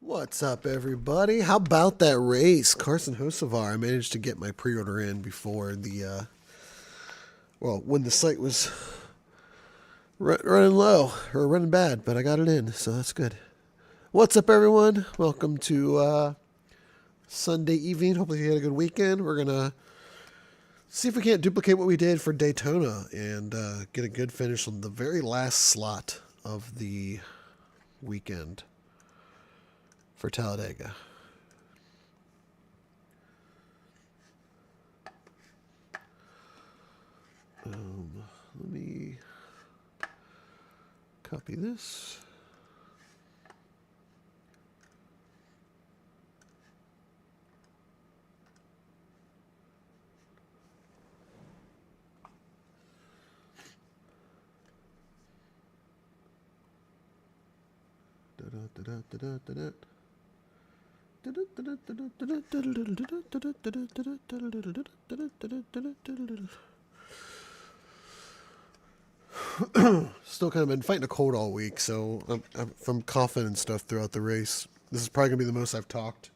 What's up, everybody? How about that race? Carson Hocevar. I managed to get my pre-order in before the, when the site was running low, or running bad, but I got it in, so that's good. What's up, everyone? Welcome to Sunday evening. Hopefully you had a good weekend. We're going to see if we can't duplicate what we did for Daytona and get a good finish on the very last slot of the weekend for Talladega. Let me copy this. Still kind of been fighting a cold all week, so I'm coughing and stuff throughout the race. This is probably going to be the most I've talked.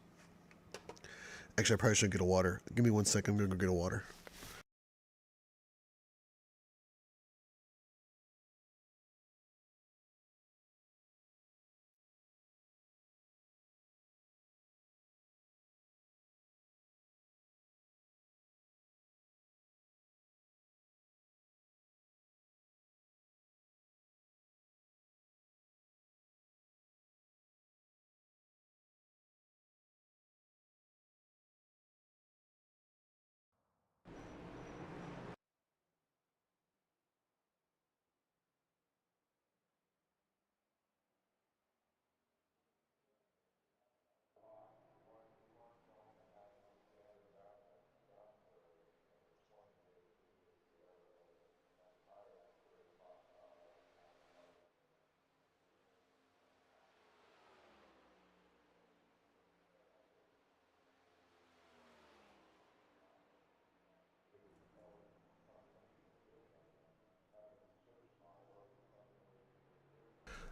Actually, I probably should get a water. Give me 1 second. I'm going to go get a water.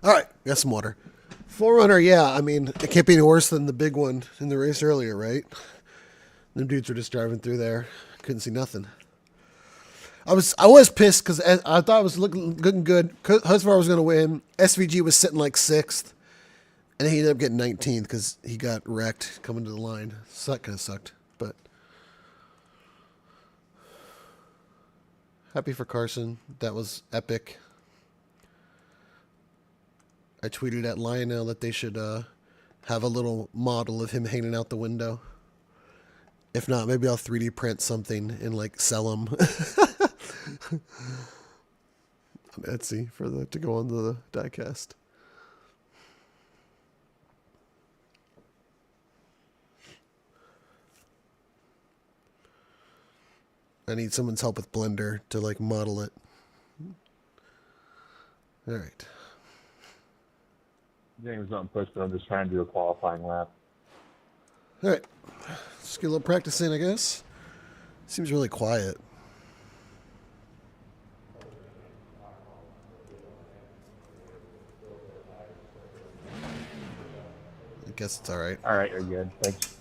All right, got some water. Forerunner, yeah, I mean, it can't be any worse than the big one in the race earlier, right? Them dudes were just driving through there. Couldn't see nothing. I was pissed because I thought it was looking good. Husvar was going to win. SVG was sitting like 6th. And he ended up getting 19th because he got wrecked coming to the line. So that kind of sucked. But happy for Carson. That was epic. I tweeted at Lionel that they should have a little model of him hanging out the window. If not, maybe I'll 3D print something and like sell them on Etsy for to go on the diecast. I need someone's help with Blender to like model it. All right. James not pushed, but I'm just trying to do a qualifying lap. All right. Just get a little practicing, I guess. Seems really quiet. I guess it's all right. All right, you're good. Thanks.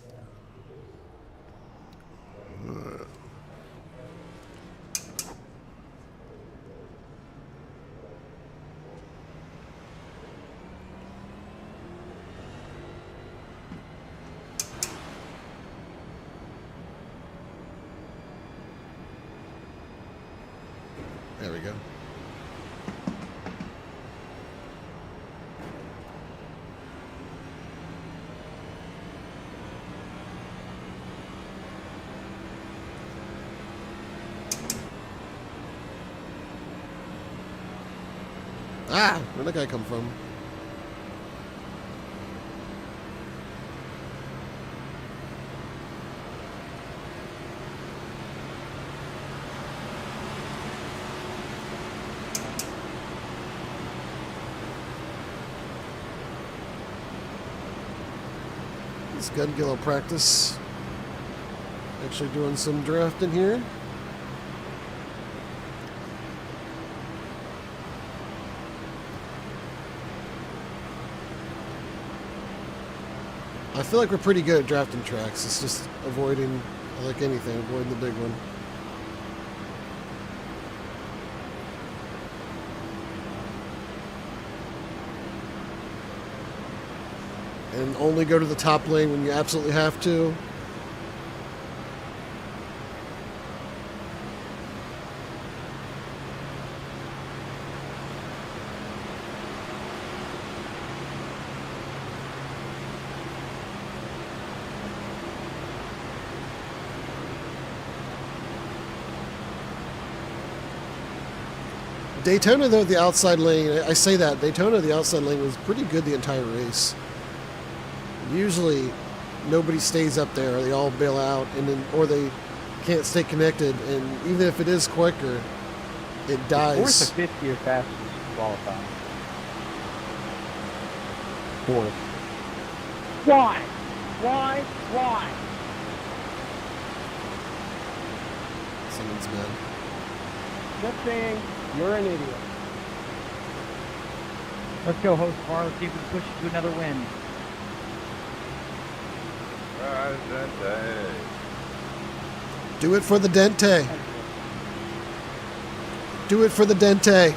There we go. Ah, where'd that guy come from? It's good to get a little practice. Actually doing some drafting here. I feel like we're pretty good at drafting tracks. It's just avoiding, like anything, avoiding the big one. And only go to the top lane when you absolutely have to. Daytona, though, the outside lane, I say that, Daytona, the outside lane was pretty good the entire race. Usually, nobody stays up there, or they all bail out, and then, or they can't stay connected, and even if it is quicker, it dies. Fourth or fifth year fastest qualifying. Fourth. Why? Why? Someone's mad. Just saying, you're an idiot. Let's go, host bar. Let's see if we can push it to another win. Ryzen. Do it for the Dente. Do it for the Dente.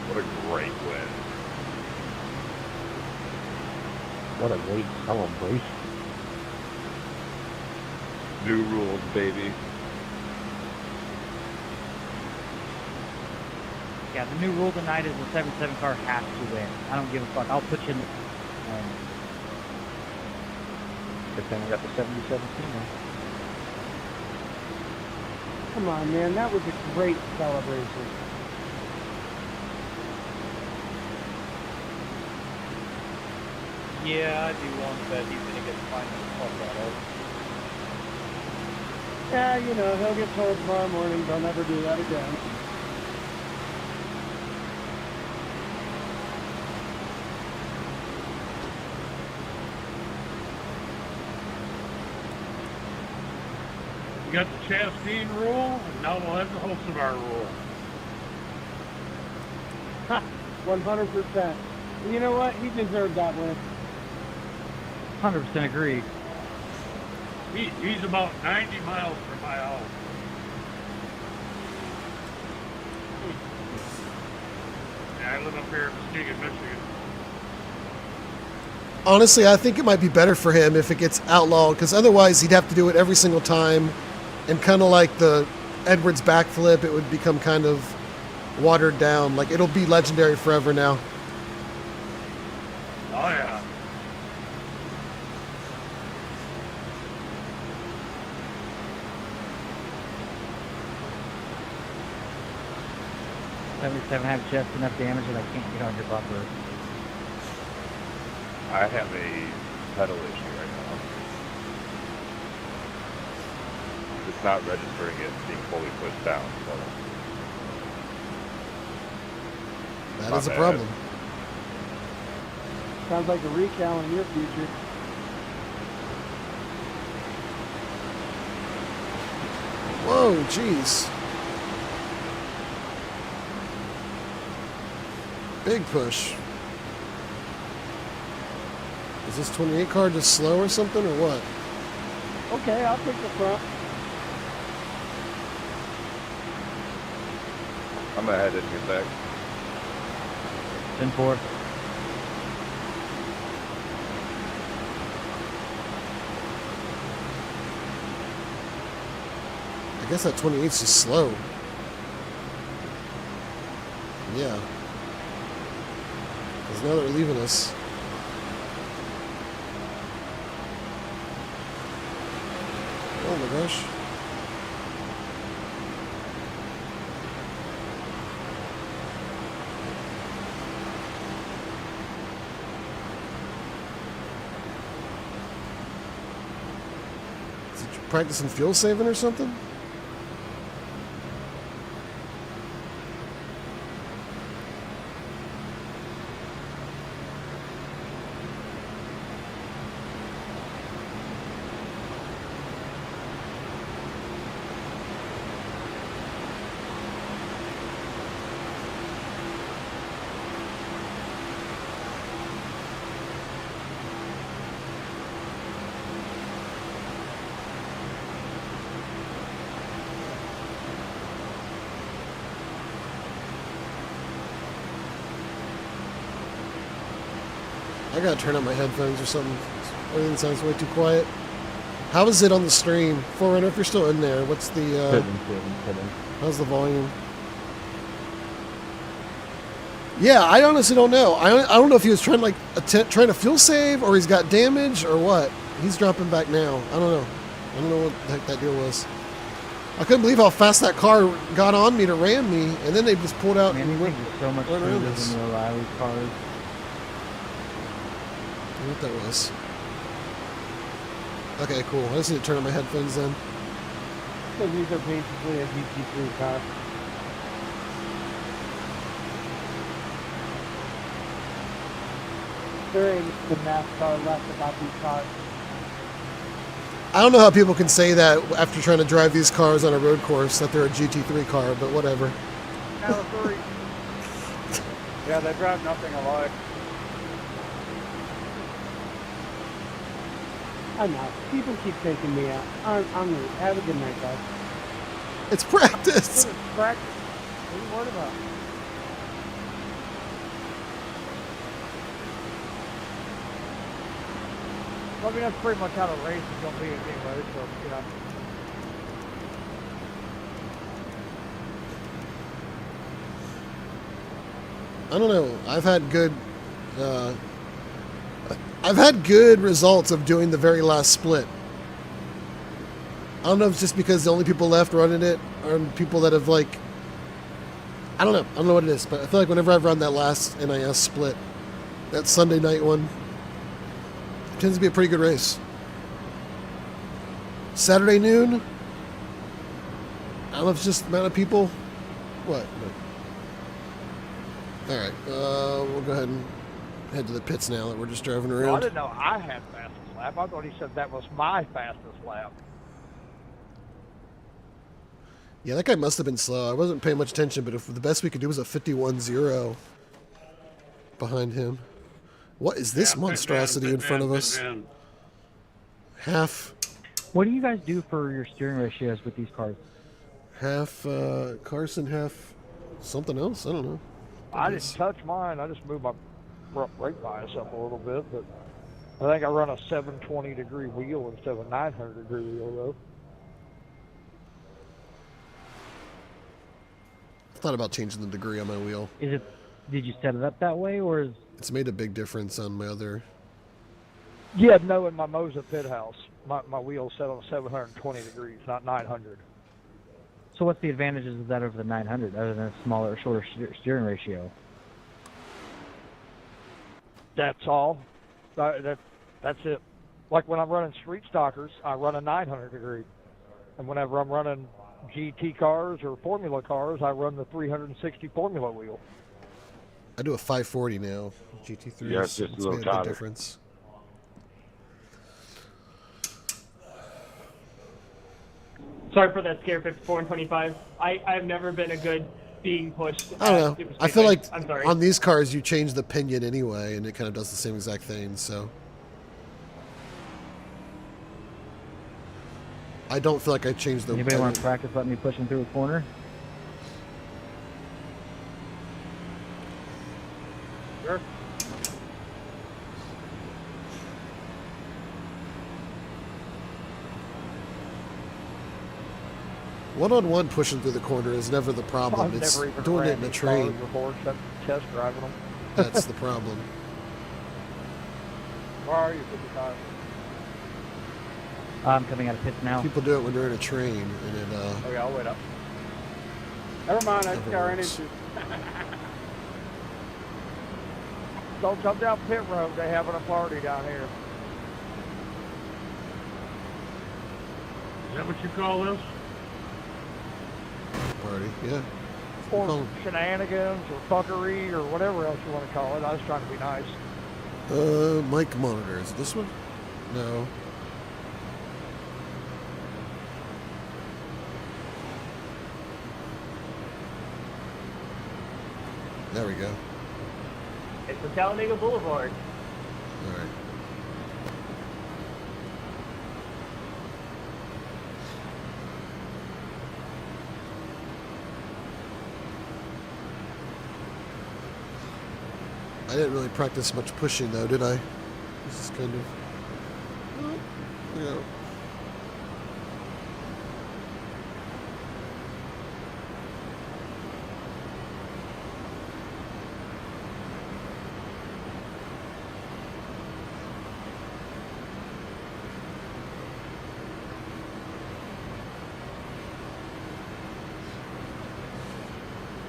What a great win. What a great celebration. New rules, baby. Yeah, the new rule tonight is the 7-7 car has to win. I don't give a fuck. I'll put you in the... Good thing we got the 77 now. Come on, man. That was a great celebration. Yeah, I do want to bet he's going to get fined the fuck out of. Yeah, you know, he'll get told tomorrow morning, don't ever do that again. We got the Chastain rule, and now we'll have the Hocevar rule. 100%. You know what? He deserved that win. 100% agree. He's about 90 miles from my house. Yeah, I live up here in Muskegon, Michigan. Honestly, I think it might be better for him if it gets outlawed, because otherwise he'd have to do it every single time, and kind of like the Edwards backflip, it would become kind of watered down. Like, it'll be legendary forever now. Oh, yeah. Have just enough damage that I can't get on your bumper. I have a pedal issue right now. It's not registering it being fully pushed down. So. That is a problem. Sounds like a recal in your future. Whoa, jeez. Big push. Is this 28 car just slow or something, or what? Okay, I'll take the front. I'm gonna head in your back. 10-4. I guess that 28's just slow. Yeah. Because now they're leaving us. Oh my gosh. Is it practicing fuel saving or something? I gotta turn on my headphones or something. Everything sounds way too quiet. How is it on the stream? Forerunner, if you're still in there, what's the, Hidden. how's the volume? Yeah, I honestly don't know. I don't know if he was trying to like trying to fuel save or he's got damage or what. He's dropping back now. I don't know. I don't know what the heck that deal was. I couldn't believe how fast that car got on me to ram me, and then they just pulled out. Man, and these went things are so much right around smoother us. than the O'Reilly cars. I don't know what that was. Okay, cool. I just need to turn on my headphones then. So these are basically a GT3 car. There ain't the NASCAR left about these cars. I don't know how people can say that after trying to drive these cars on a road course that they're a GT3 car, but whatever. Yeah, they drive nothing alike. I know. People keep taking me out. I'm have a good night, guys. It's practice. Practice. What are you worried about? Well, I mean, that's pretty much how the race is going to be anyway, so, you know. I don't know. I've had good results of doing the very last split. I don't know if it's just because the only people left running it are people that have like, I don't know. I don't know what it is, but I feel like whenever I've run that last NIS split, that Sunday night one, it tends to be a pretty good race. Saturday noon, I don't know if it's just the amount of people. What? All right, we'll go ahead and head to the pits now that we're just driving Well, I around. didn't know I had fastest lap. I thought he said that was my fastest lap. Yeah, that guy must have been slow. I wasn't paying much attention, but if the best we could do was a 51.0 behind him. What is this monstrosity in front of us? Half What do you guys do for your steering ratios with these cars? Carson, half something else. I don't know. I didn't touch mine. I just moved my brake bias up a little bit, but I think I run a 720 degree wheel instead of a 900 degree wheel, though. I thought about changing the degree on my wheel. Is it? Did you set it up that way, or is? It's made a big difference on my other. Yeah, no, in my Moza pit house, my wheel's set on 720 degrees, not 900. So what's the advantages of that over the 900, other than a smaller, shorter steering ratio? That's all. That's it. Like when I'm running street stockers, I run a 900 degree. And whenever I'm running GT cars or Formula cars, I run the 360 Formula wheel. I do a 540 now. GT3. Yeah, it's just a little made a big tighter. difference. Sorry for that scare, 54 and 25. I've never been a good being pushed. I don't know. Super I feel speedway. like I'm sorry. on these cars you change the pinion anyway, and it kind of does the same exact thing. So I don't feel like I changed the. Anybody want to practice letting me push him through a corner? Sure. One-on-one pushing through the corner is never the problem. I've It's never even doing it ran in a these train. cars before, except test driving them. That's the problem. Where are you, 55? I'm coming out of pits now. People do it when they're in a train, and it Okay, I'll wait up. Never mind, I never just got ran works. into. Don't come down pit road. They having a party down here. Is that what you call this? Party, yeah. Or Call- shenanigans or fuckery or whatever else you want to call it. I was trying to be nice. Mic monitor. Is it this one? No. There we go. It's the Talladega Boulevard. All right. I didn't really practice much pushing though, did I? This is kind of, you know.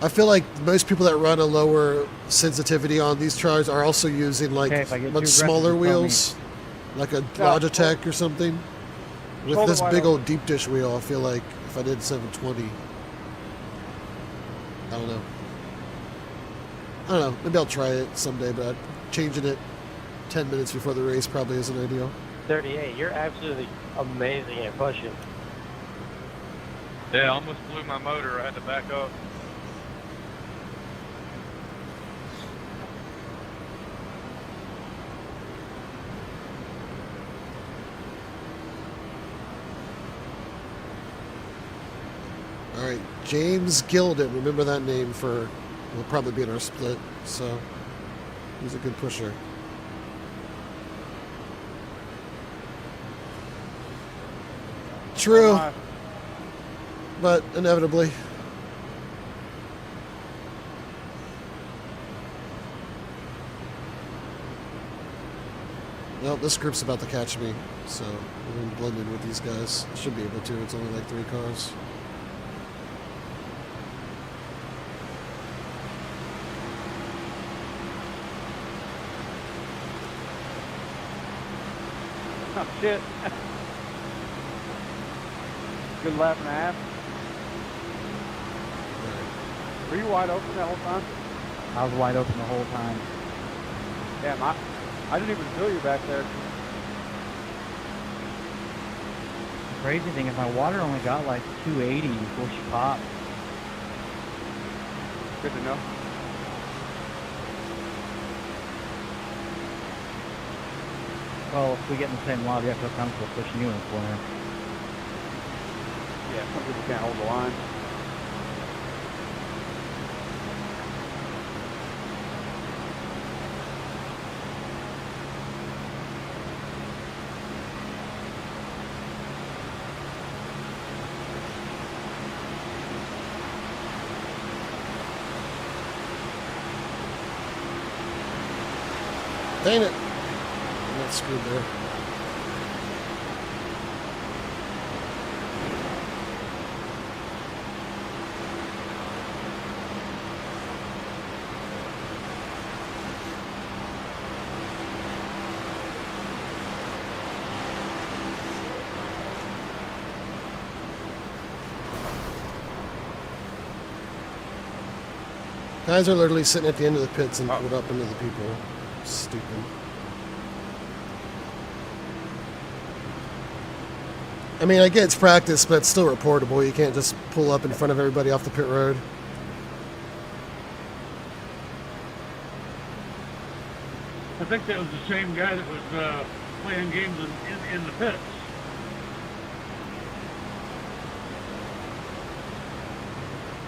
I feel like most people that run a lower sensitivity on these cars are also using like Okay, if I get much too smaller aggressive, tell me. wheels, like a Logitech or something. With Hold this it wide big open. old deep dish wheel, I feel like if I did 720, I don't know. Maybe I'll try it someday, but changing it 10 minutes before the race probably isn't ideal. 38, you're absolutely amazing at pushing. Yeah, almost blew my motor. I had to back up. All right, James Gilden. Remember that name for, will probably be in our split. So he's a good pusher. True, but inevitably. Well, this group's about to catch me, so I'm going to blend in with these guys. Should be able to. It's only like 3 cars. Oh, shit. Good lap and a half. Were you wide open that whole time? I was wide open the whole time. Damn, I didn't even feel you back there. The crazy thing is my water only got like 280 before she popped. Good to know. Well, if we get in the same lobby, I feel comfortable pushing you in the corner. Yeah, some people can't hold the line. Dang it. I'm not screwed there. Guys are literally sitting at the end of the pits and pulled up into the people. Stupid. I mean, I get it's practice, but it's still reportable. You can't just pull up in front of everybody off the pit road. I think that was the same guy that was playing games in the pits.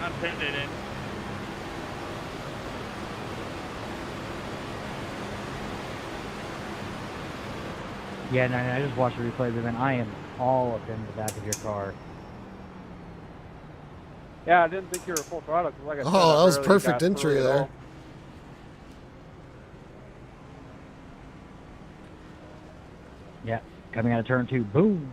I'm pitted in. Yeah, no, I just watched the replay, but then I am all up in the back of your car. Yeah, I didn't think you were full throttle. 'Cause like I said, Oh, that was barely perfect got entry through it there. all. Yeah, coming out of turn 2, boom.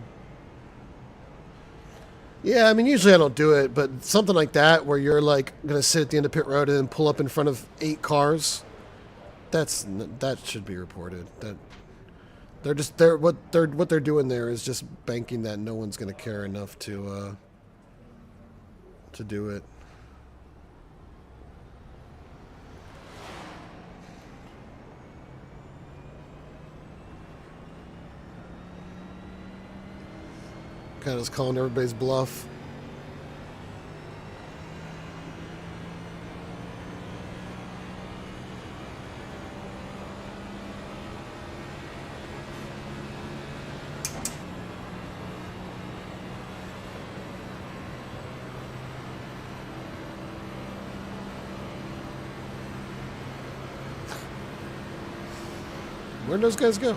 Yeah, I mean, usually I don't do it, but something like that where you're like going to sit at the end of pit road and then pull up in front of 8 cars, that should be reported. That what they're doing there is just banking that no one's going to care enough to do it. Kind of just calling everybody's bluff. Where'd those guys go?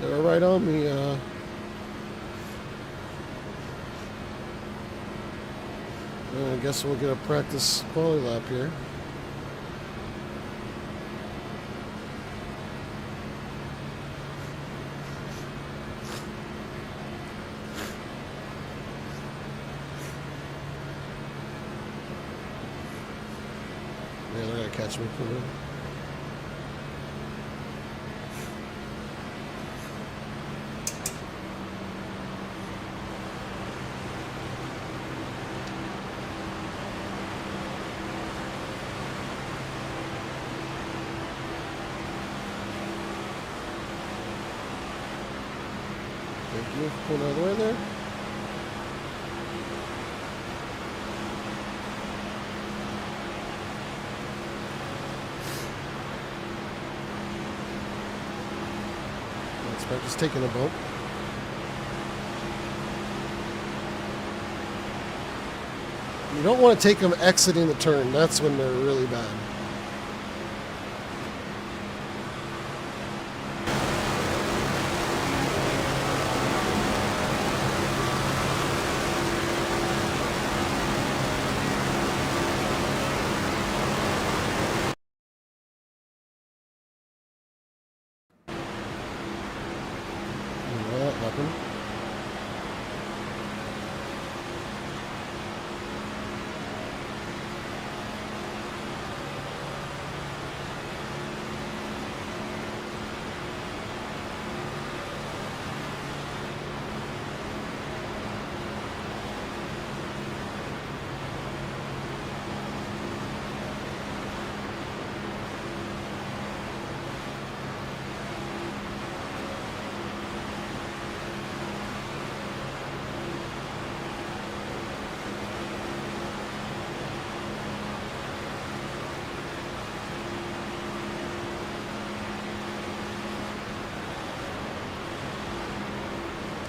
They were right on me. I guess we'll get a practice quality lap here. Yeah, they're gonna catch me. Thank you for pulling out of the way there. Let's practice taking a bump. You don't want to take them exiting the turn. That's when they're really bad.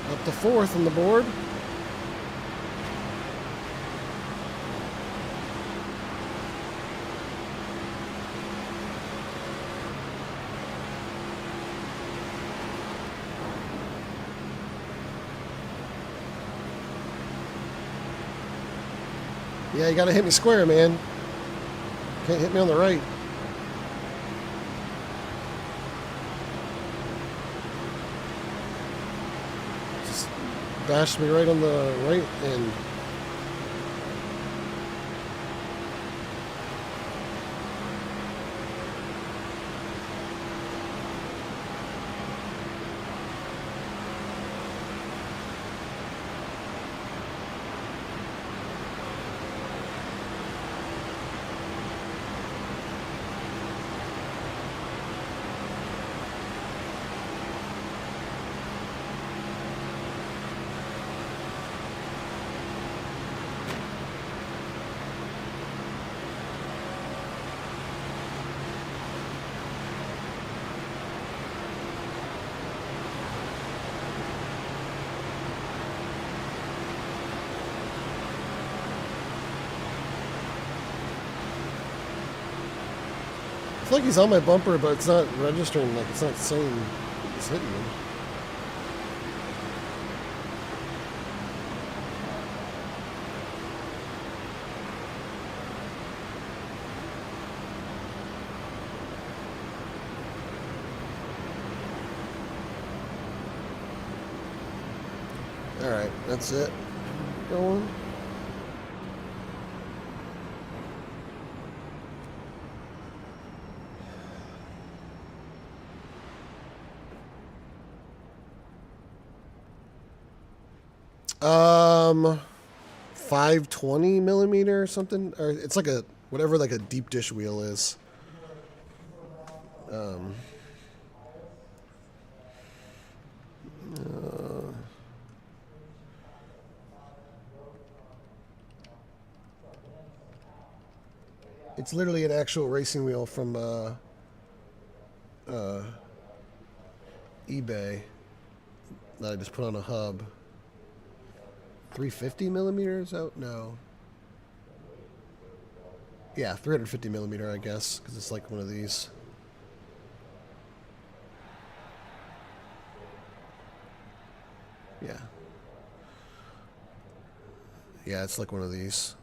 Up to fourth on the board. Yeah, you gotta hit me square, man. Can't hit me on the right. Bashed me right on the right end. I feel like he's on my bumper, but it's not registering. Like, it's not saying it's hitting me. All right, that's it. Going. Um, 520 millimeter or something, or it's like a whatever like a deep dish wheel is. It's literally an actual racing wheel from eBay that I just put on a hub. 350 millimeters out? No. Yeah, 350 millimeter, I guess, because it's like one of these. Yeah. Yeah, it's like one of these.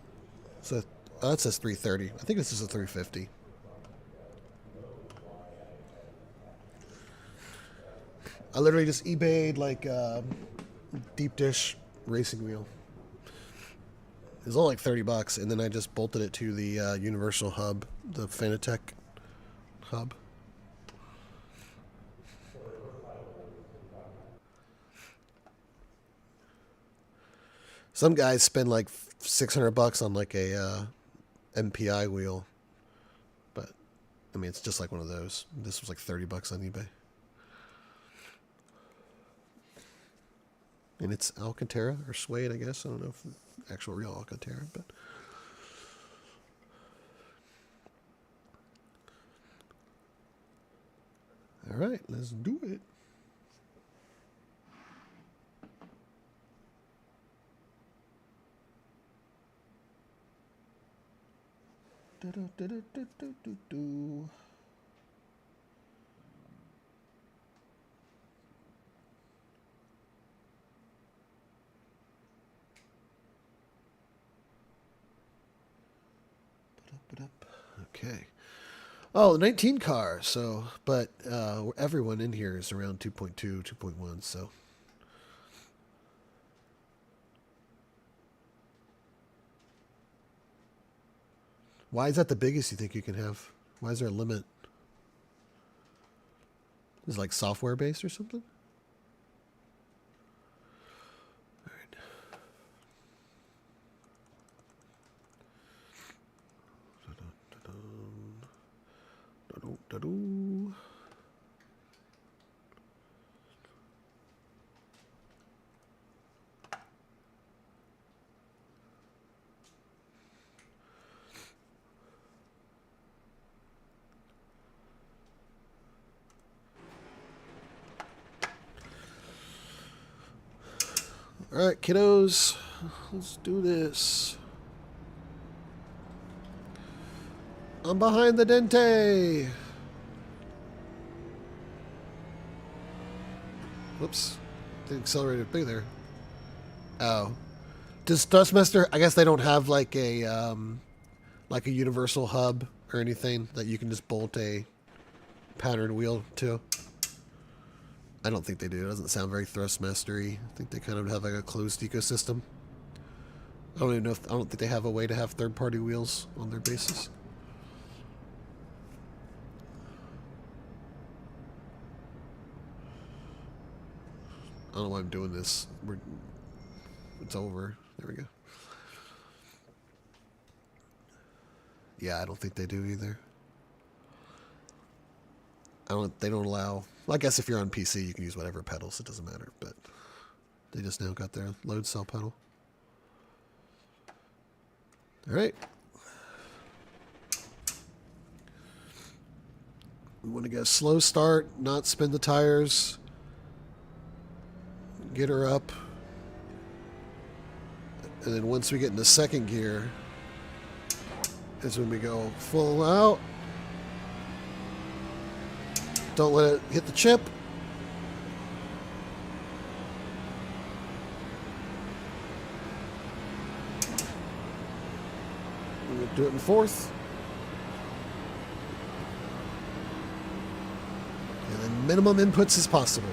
So that says 330. I think this is a 350. I literally just eBayed like deep dish racing wheel. It was only like $30, and then I just bolted it to the universal hub, the Fanatec hub. Some guys spend like $600 on like a MPI wheel, but I mean it's just like one of those. This was like $30 on eBay, and it's Alcantara or suede, I guess. I don't know if it's actual real Alcantara, but all right, let's do it. Do. Okay. Oh, the 19 car. So, but everyone in here is around 2.2, 2.1. So. Why is that the biggest you think you can have? Why is there a limit? Is it like software based or something? All right. Da-do. All right, kiddos, let's do this. I'm behind the dente. Whoops, they accelerated big there. Oh, does Dustmaster? I guess they don't have like a universal hub or anything that you can just bolt a pattern wheel to. I don't think they do. It doesn't sound very Thrustmaster-y. I think they kind of have like a closed ecosystem. I don't even know if I don't think they have a way to have third-party wheels on their bases. I don't know why I'm doing this. It's over. There we go. Yeah, I don't think they do either. They don't allow. Well, I guess if you're on PC, you can use whatever pedals. It doesn't matter. But they just now got their load cell pedal. All right. We want to get a slow start, not spin the tires. Get her up. And then once we get into second gear, is when we go full out. Don't let it hit the chip. We're going to do it in fourth. And then minimum inputs as possible.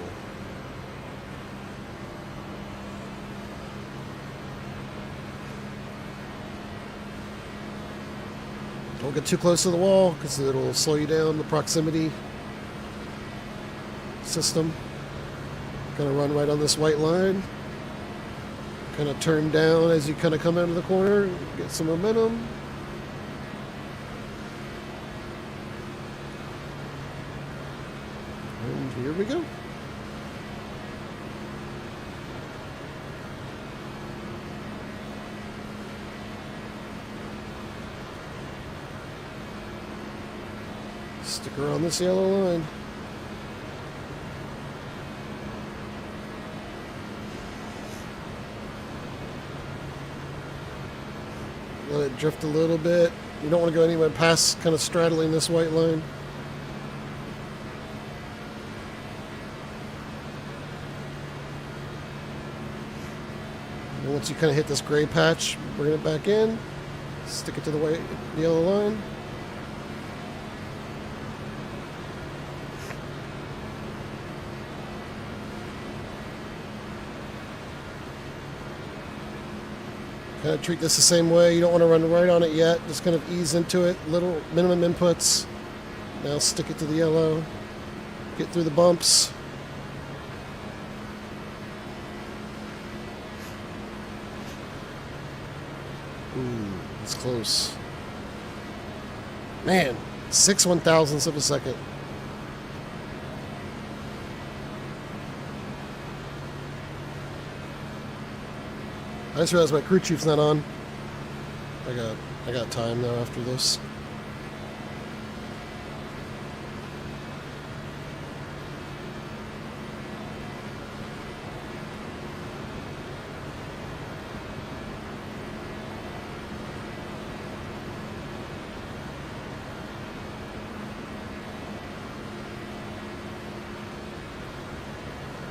Don't get too close to the wall because it'll slow you down, the proximity system. Kind of run right on this white line. Kind of turn down as you kind of come out of the corner. Get some momentum. And here we go. Stick her on this yellow line. Let it drift a little bit. You don't want to go anywhere past kind of straddling this white line. And once you kind of hit this gray patch, bring it back in, stick it to the white, the yellow line. Kind of treat this the same way. You don't want to run right on it yet. Just kind of ease into it. Little minimum inputs. Now stick it to the yellow. Get through the bumps. Ooh, it's close. Man, 6/1000ths of a second. I just realized my crew chief's not on. I got time though after this.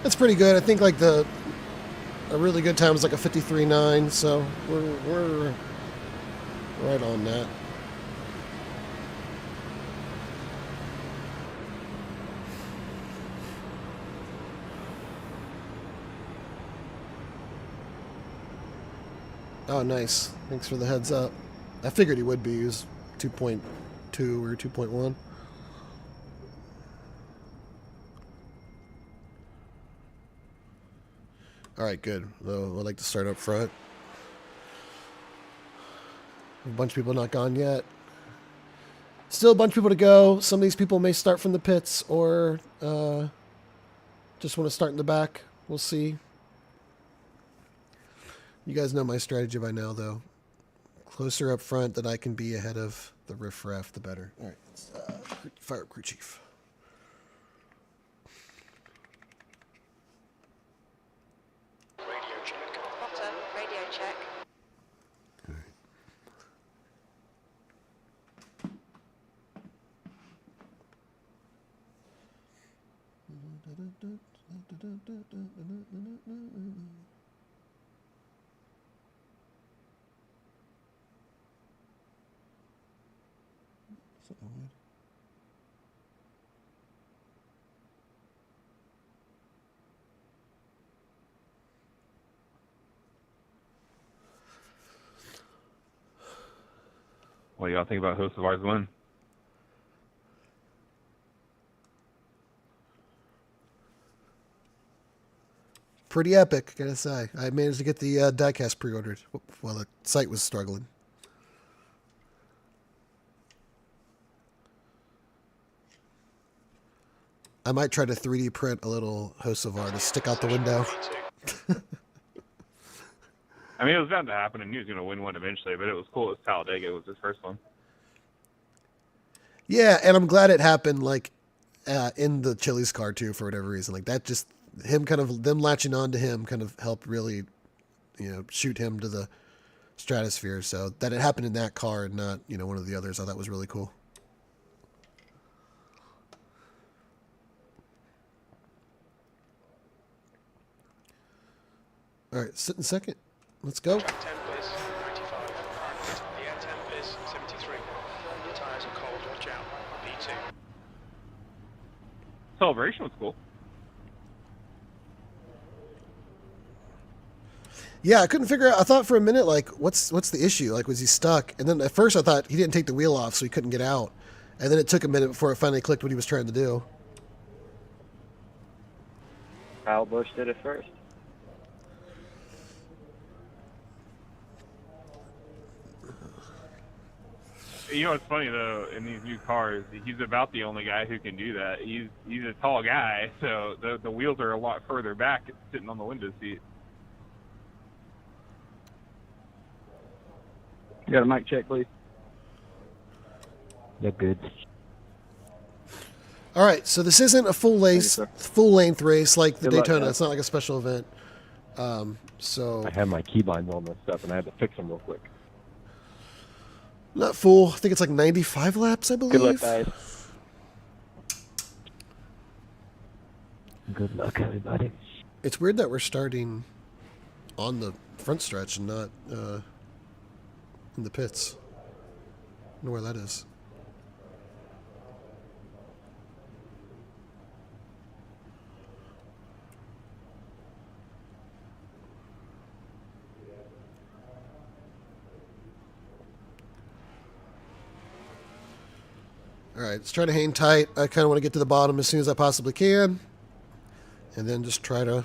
That's pretty good. I think like a really good time is like a 53.9, so we're right on that. Oh, nice. Thanks for the heads up. I figured he would be. He was 2.2 or 2.1. All right, good. Well, I'd like to start up front. A bunch of people not gone yet. Still a bunch of people to go. Some of these people may start from the pits or just want to start in the back. We'll see. You guys know my strategy by now, though. Closer up front that I can be ahead of the riffraff, the better. All right, let's fire up crew chief. What do y'all think about host of ours win? Pretty epic, gotta say. I managed to get the diecast pre-ordered while the site was struggling. I might try to 3D print a little Hocevar to stick out the window. I mean, it was bound to happen, and he was going to win one eventually, but it was cool. It was Talladega. It was his first one. Yeah, and I'm glad it happened, like, in the Chili's car, too, for whatever reason. Like, that just, them latching on to him kind of helped really, shoot him to the stratosphere. So that it happened in that car and not, one of the others, I thought was really cool. All right, sit in second. Let's go. Track temp is 95. The air temp is 73. The tyres are cold, watch out. P2. Celebration was cool. Yeah, I couldn't figure out. I thought for a minute, like, what's the issue? Like, was he stuck? And then at first I thought he didn't take the wheel off, so he couldn't get out. And then it took a minute before it finally clicked what he was trying to do. Kyle Busch did it first. You know what's funny though? In these new cars, he's about the only guy who can do that. He's a tall guy, so the wheels are a lot further back, sitting on the window seat. You got a mic check, please? Yeah, good. All right, so this isn't a full length race like the Good luck, Daytona. guys. It's not like a special event. So I had my keybinds all messed up, and I had to fix them real quick. not full. I think it's like 95 laps, I believe. Good luck, guys. Good luck, everybody. It's weird that we're starting on the front stretch and not in the pits. I don't know where that is. All right, let's try to hang tight. I kind of want to get to the bottom as soon as I possibly can. And then just try to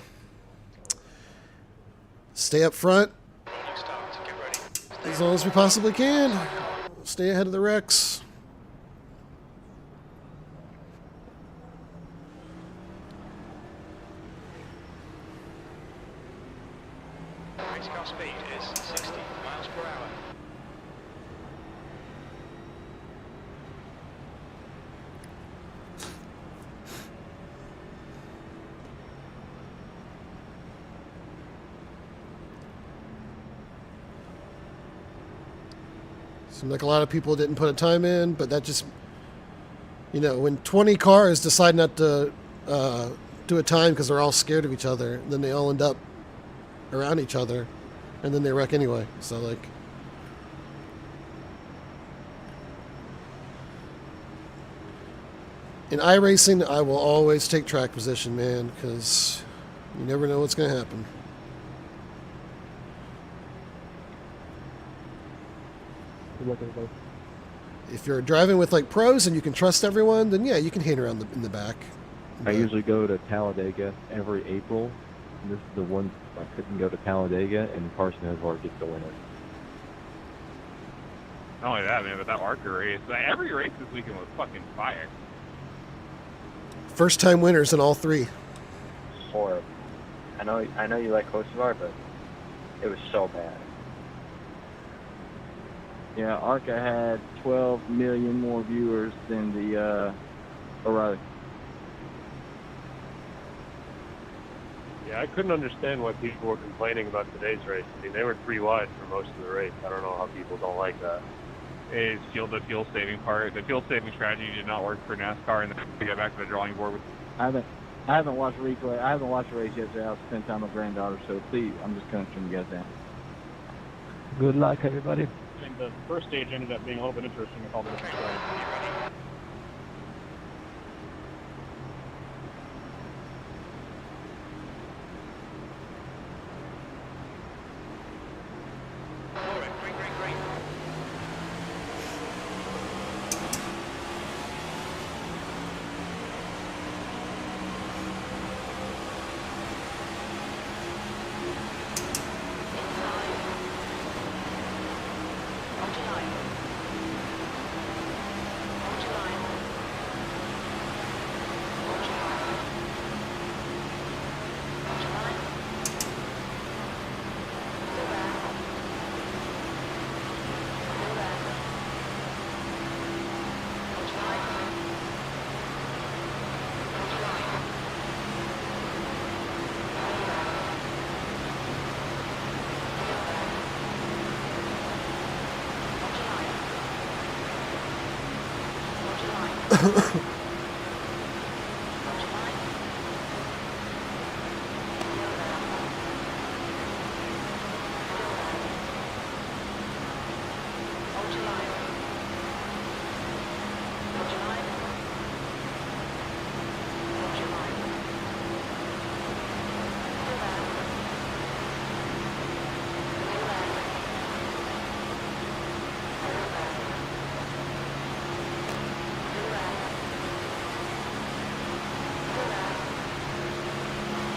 stay up front as long as we possibly can. Stay ahead of the wrecks. Race car speed is 60 miles per hour. Seems like a lot of people didn't put a time in, but that just, you know, when 20 cars decide not to do a time because they're all scared of each other, then they all end up around each other, and then they wreck anyway. So, like, in iRacing, I will always take track position, man, because you never know what's going to happen. Good luck, everybody. If you're driving with like pros and you can trust everyone, then yeah, you can hang around in the back. I usually go to Talladega every April. And this is the one I couldn't go to Talladega, and Carson Hosvar gets the winner. Not only that, man, but that ARCA race. Every race this weekend was fucking fire. First time winners in all three. Horrible. I know you like Kosovar, but it was so bad. Yeah, ARCA had 12 million more viewers than the O'Reilly. Yeah, I couldn't understand why people were complaining about today's race. I mean, they were 3 wide for most of the race. I don't know how people don't like that. Is the fuel saving part. The fuel saving strategy did not work for NASCAR, and then we got back to the drawing board with. I haven't watched replay. I haven't watched the race yet. So I'll spend time with my granddaughter. So please, I'm just going to turn you guys down. Good luck, everybody. I think the first stage ended up being a little bit interesting with all the different strategies.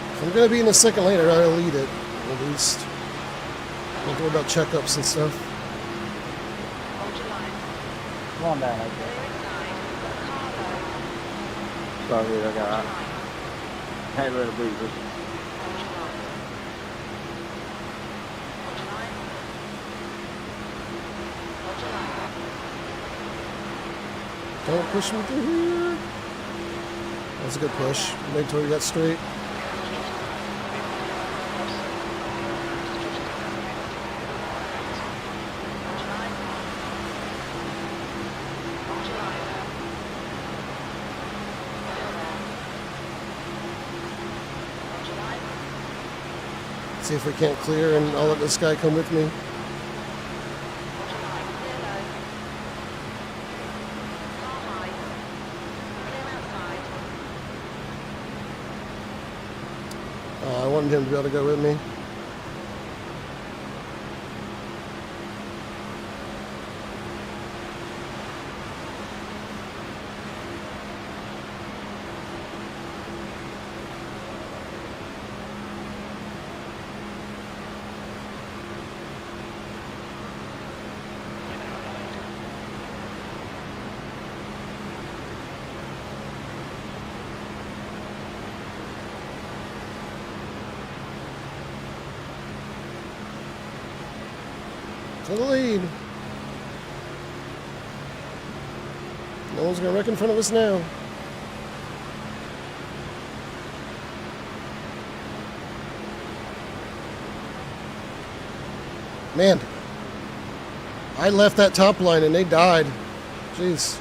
If I'm going to be in the second lane, I'd rather lead it, at least. Don't worry about checkups and stuff. Come on down, okay. Sorry, I had a little breather. Don't push me through here. That was a good push. Made sure we got straight. See if we can't clear, and I'll let this guy come with me. I wanted him to be able to go with me. To the lead. No one's going to wreck in front of us now. Man, I left that top line and they died. Jeez.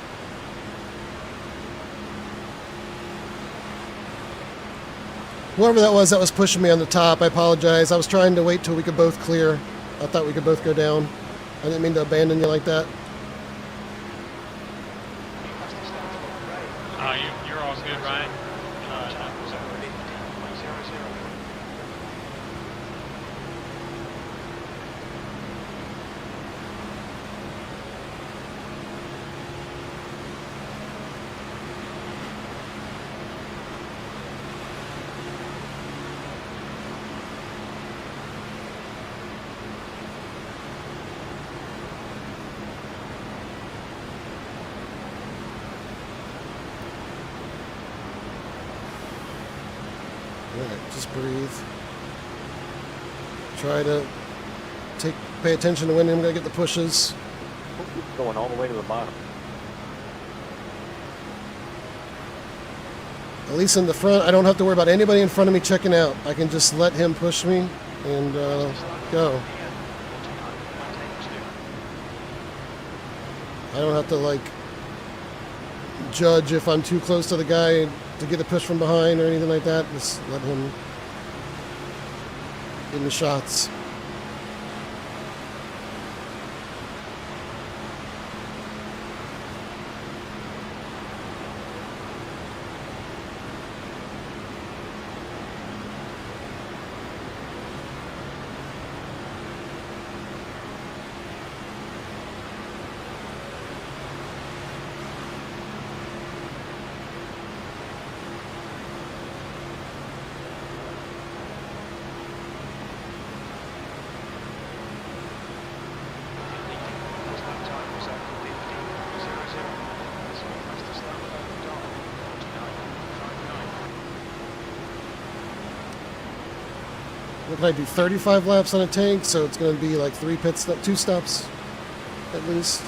Whoever that was pushing me on the top, I apologize. I was trying to wait till we could both clear. I thought we could both go down. I didn't mean to abandon you like that. You're all good, Ryan. Alright, just breathe. Try to pay attention to when I'm going to get the pushes. Going all the way to the bottom. At least in the front, I don't have to worry about anybody in front of me checking out. I can just let him push me and go. I don't have to like judge if I'm too close to the guy to get a push from behind or anything like that. Just let him in the shots. What did I do? 35 laps on a tank, so it's going to be like 2 stops at least.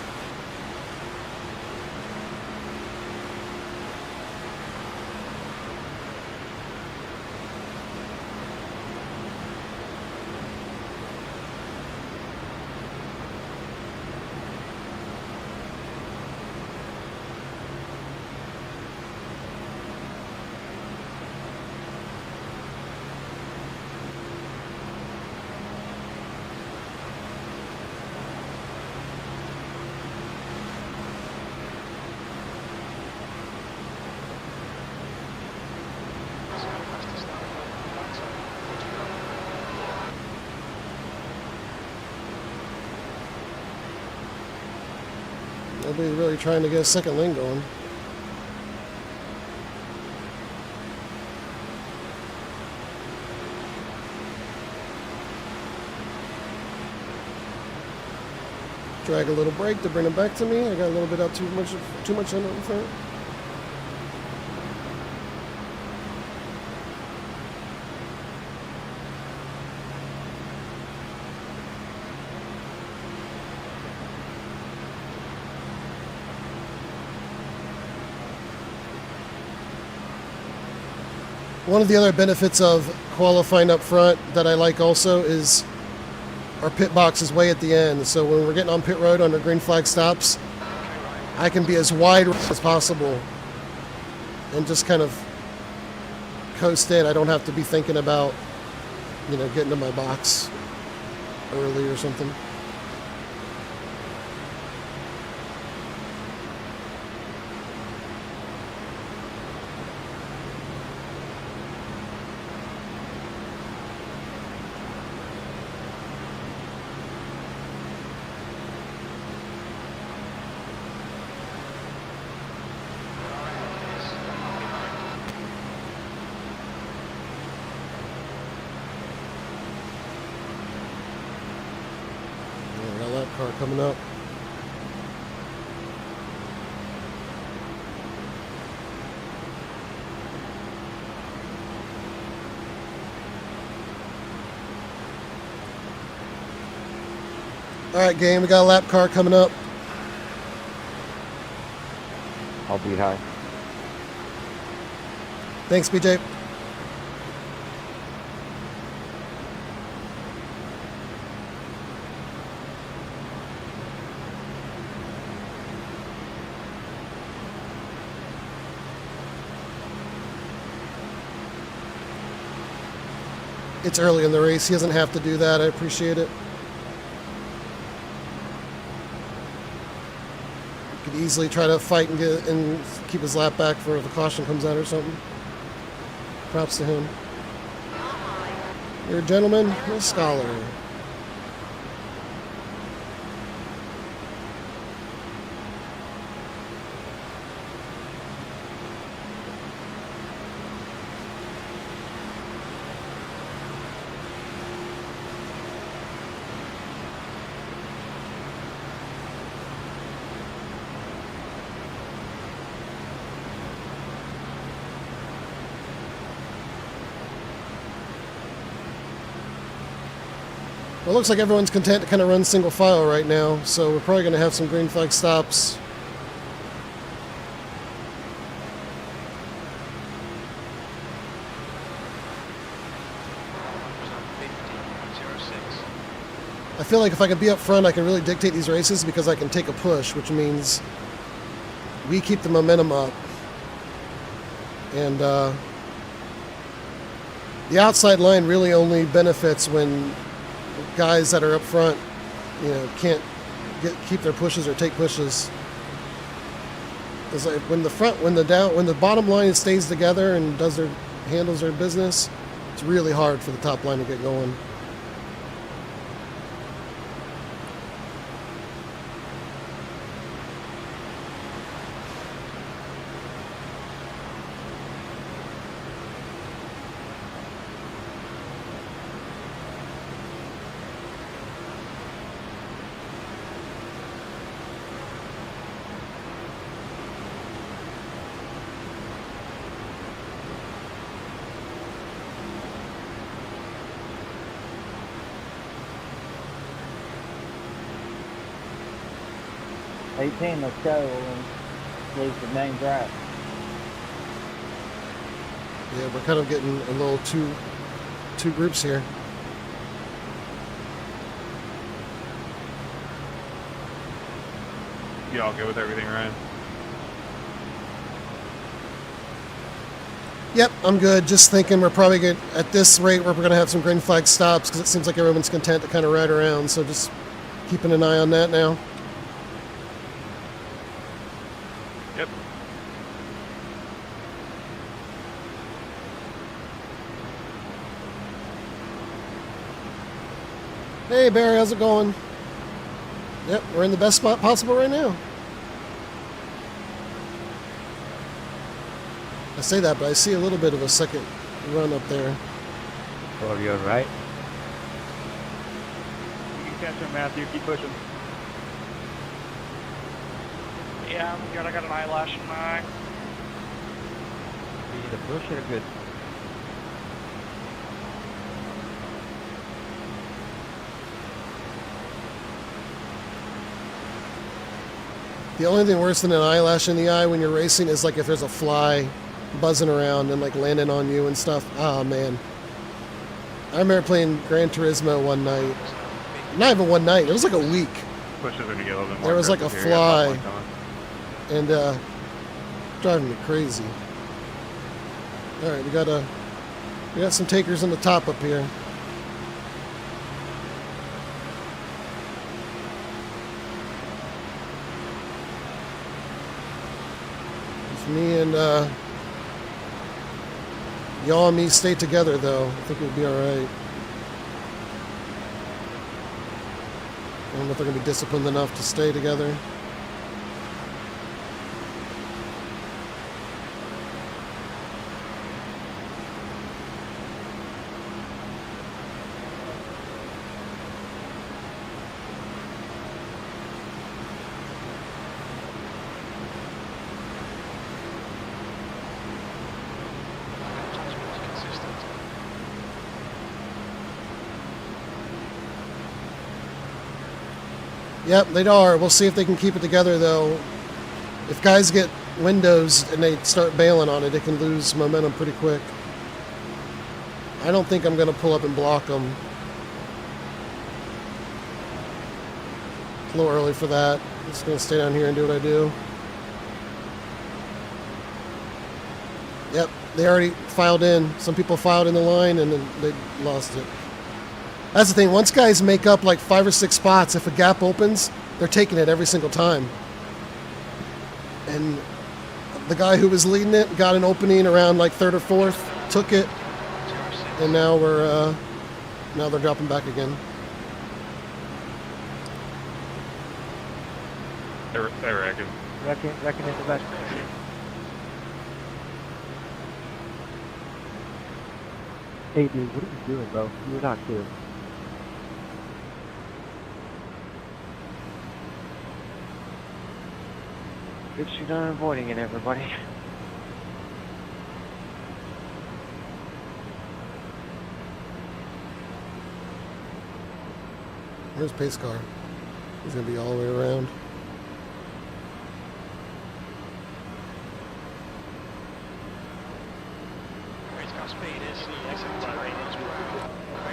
Nobody's really trying to get a second lane going. Drag a little brake to bring them back to me. I got a little bit out too much on in front. One of the other benefits of qualifying up front that I like also is our pit box is way at the end. So when we're getting on pit road under green flag stops, I can be as wide as possible and just kind of coast in. I don't have to be thinking about get into my box early or something. Car coming up. All right, gang, we got a lap car coming up. I'll be high. Thanks, BJ. It's early in the race. He doesn't have to do that. I appreciate it. He could easily try to fight and keep his lap back for if a caution comes out or something. Props to him. You're a gentleman, a scholar. Well, it looks like everyone's content to kind of run single file right now, so we're probably going to have some green flag stops. I feel like if I can be up front, I can really dictate these races because I can take a push, which means we keep the momentum up. And the outside line really only benefits when guys that are up front, can't keep their pushes or take pushes. It's like when the bottom line stays together and handles their business, it's really hard for the top line to get going. Let's go. We'll leave the main drive. Yeah, we're kind of getting a little two groups here. You all good with everything, Ryan? Yep, I'm good. Just thinking we're probably good at this rate. We're going to have some green flag stops because it seems like everyone's content to kind of ride around. So just keeping an eye on that now. Yep. Hey Barry, how's it going? Yep, we're in the best spot possible right now. I say that, but I see a little bit of a second run up there. Oh, you're right. You can catch him, Matthew. Keep pushing. Yeah, I'm good. I got an eyelash in my eye. You need a push or a good? The only thing worse than an eyelash in the eye when you're racing is like if there's a fly buzzing around and like landing on you and stuff. Oh man. I remember playing Gran Turismo one night. Not even one night, it was like a week. Pushes when you get a little bit more. There was like a aggressive here. You got fly. top one And driving me crazy. Alright, we got some takers on the top up here. me and y'all and me stay together, though, I think we'll be all right. I don't know if they're gonna be disciplined enough to stay together. Yep, they are. We'll see if they can keep it together, though. If guys get windows and they start bailing on it, it can lose momentum pretty quick. I don't think I'm going to pull up and block them. It's a little early for that. I'm just going to stay down here and do what I do. Yep, they already filed in. Some people filed in the line and then they lost it. That's the thing. Once guys make up like 5 or 6 spots, if a gap opens, they're taking it every single time. And the guy who was leading it got an opening around like 3rd or 4th, took it, and now they're dropping back again. I reckon. Reckon it's the best. Hey, dude, what are you doing, bro? You're not good. Good shoot on avoiding it, everybody. Where's pace car? He's going to be all the way around.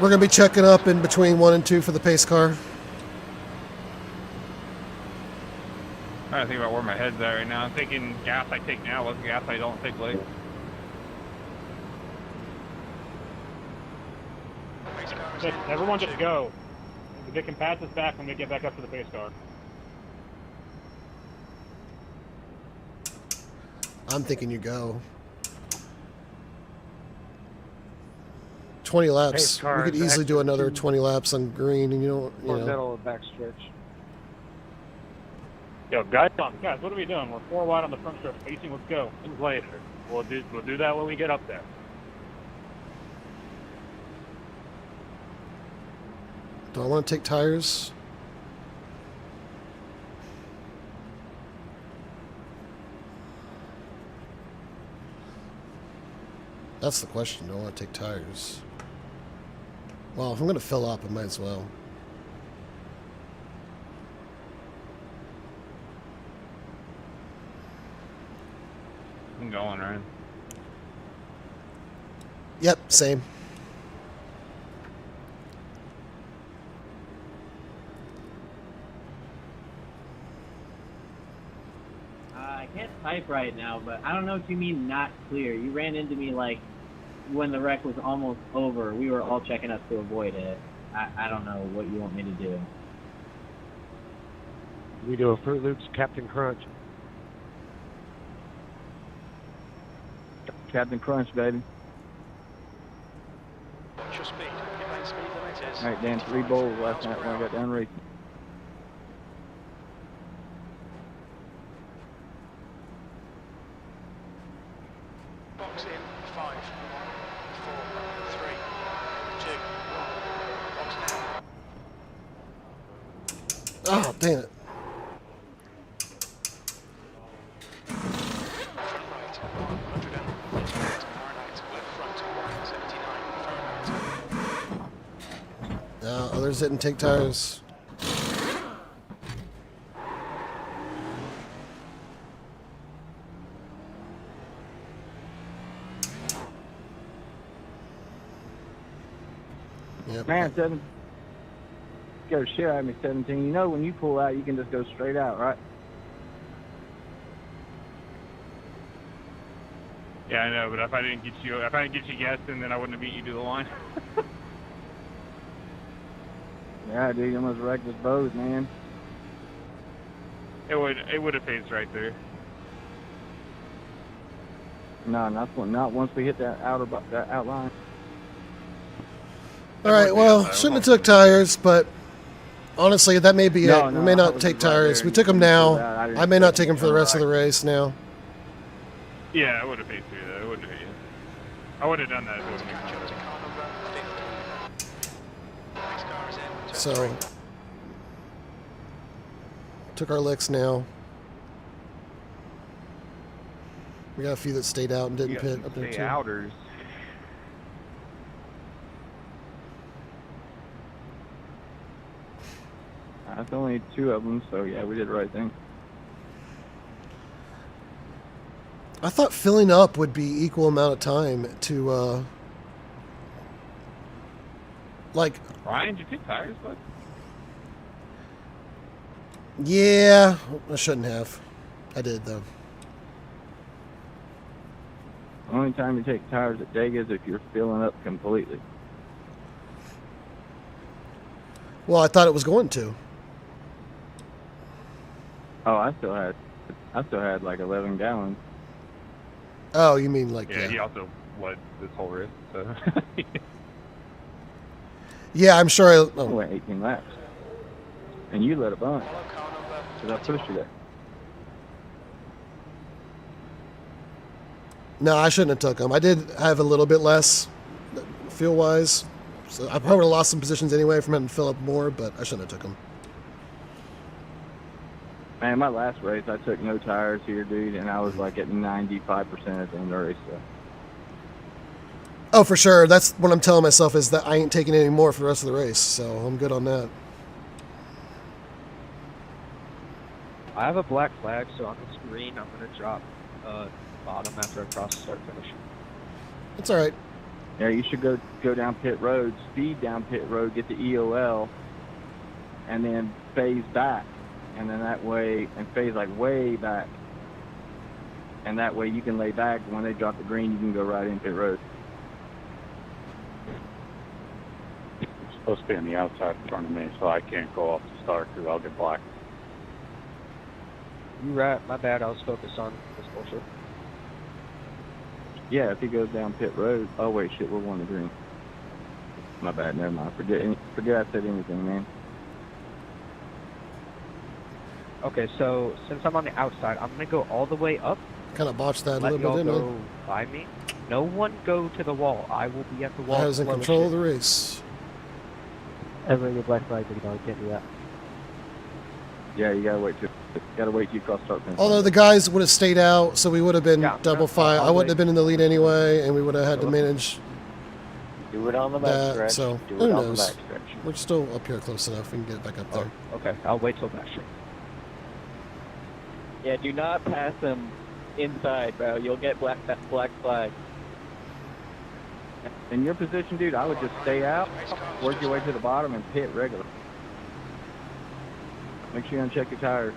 We're going to be checking up in between 1 and 2 for the pace car. I'm trying to think about where my head's at right now. I'm thinking gas I take now, what's gas I don't take later. Everyone just go. They can pass us back when we get back up to the pace car. I'm thinking you go. 20 laps. Pace car We could is easily do extra another 2. 20 laps on green, and you Or know. middle of the backstretch. Yo, guys, what are we doing? We're 4 wide on the front stretch facing. Let's go. Later. We'll do that when we get up there. Do I want to take tires? That's the question. Do I want to take tires? Well, if I'm going to fill up, I might as well. I'm going, right? Yep, same. I can't type right now, but I don't know what you mean not clear. You ran into me like when the wreck was almost over. We were all checking up to avoid it. I don't know what you want me to do. We do a Fruit Loops Captain Crunch. Captain Crunch, baby. What's your speed? Your main speed limit is... Alright, Dan, 3 bowls last night when I got done racing. Box in 5, 4, 3, 2, 1. Box now. Oh, damn it. Others didn't take tires. Yep. Man, 7. Go shit out of me, 17. You know when you pull out, you can just go straight out, right? Yeah, I know, but if I didn't get you guessing, then I wouldn't have beat you to the line. Yeah, dude, you almost wrecked his boat, man. It would have phased right there. No, not once we hit that that outline. All right, well, shouldn't have took tires, but honestly, that may be it. We may not take tires. We took them now. I may not take them for the rest of the race now. Yeah, I would have paid through that. I wouldn't have hit you. I would have done that if it wasn't me. So, took our licks now. We got a few that stayed out and didn't pit up there too. Outers. That's only 2 of them, so yeah, we did the right thing. I thought filling up would be equal amount of time to, like... Ryan, did you take tires, bud? Yeah, I shouldn't have. I did, though. The only time you take tires at Dega is if you're filling up completely. Well, I thought it was going to. Oh, I still had like 11 gallons. Oh, you mean like... Yeah, he also led this whole race, so... Yeah, I'm sure I went 18 laps. And you let a bunch. Because I pushed you there. No, I shouldn't have took them. I did have a little bit less fuel-wise. So I probably would have lost some positions anyway from having to fill up more, but I shouldn't have took them. Man, my last race, I took no tires here, dude, and I was like at 95% at the end of the race. So. Oh, for sure. That's what I'm telling myself is that I ain't taking any more for the rest of the race, so I'm good on that. I have a black flag, so on the screen I'm going to drop bottom after I cross start finish. It's all right. Yeah, you should go down pit road, speed down pit road, get the EOL, and then phase back. And then that way, and phase like way back. And that way you can lay back. When they drop the green, you can go right in pit road. It's supposed to be on the outside in front of me, so I can't go off the start because I'll get black. You right, my bad, I was focused on this bullshit. Yeah, if he goes down pit road. Oh wait, shit, we're on the green. My bad, never mind. Forget I said anything, man. Okay, so since I'm on the outside, I'm gonna go all the way up. Kind of botched that a Let little bit, y'all didn't go by me. No one go to the wall. I will be at the wall. I was in control of the race. Everybody get black flag, but you can't do that. Yeah, you gotta wait till you cross start finish. Although the guys would have stayed out, so we would have been double file. I wouldn't have been in the lead anyway, and we would have had to manage Do it on the back stretch. So Do who it on the knows? back stretch. We're still up here close enough. We can get back up there. Okay, I'll wait till back stretch. Yeah, do not pass them inside, bro. You'll get black flag. In your position, dude, I would just stay out, work your way to the bottom, and pit regular. Make sure you uncheck your tires.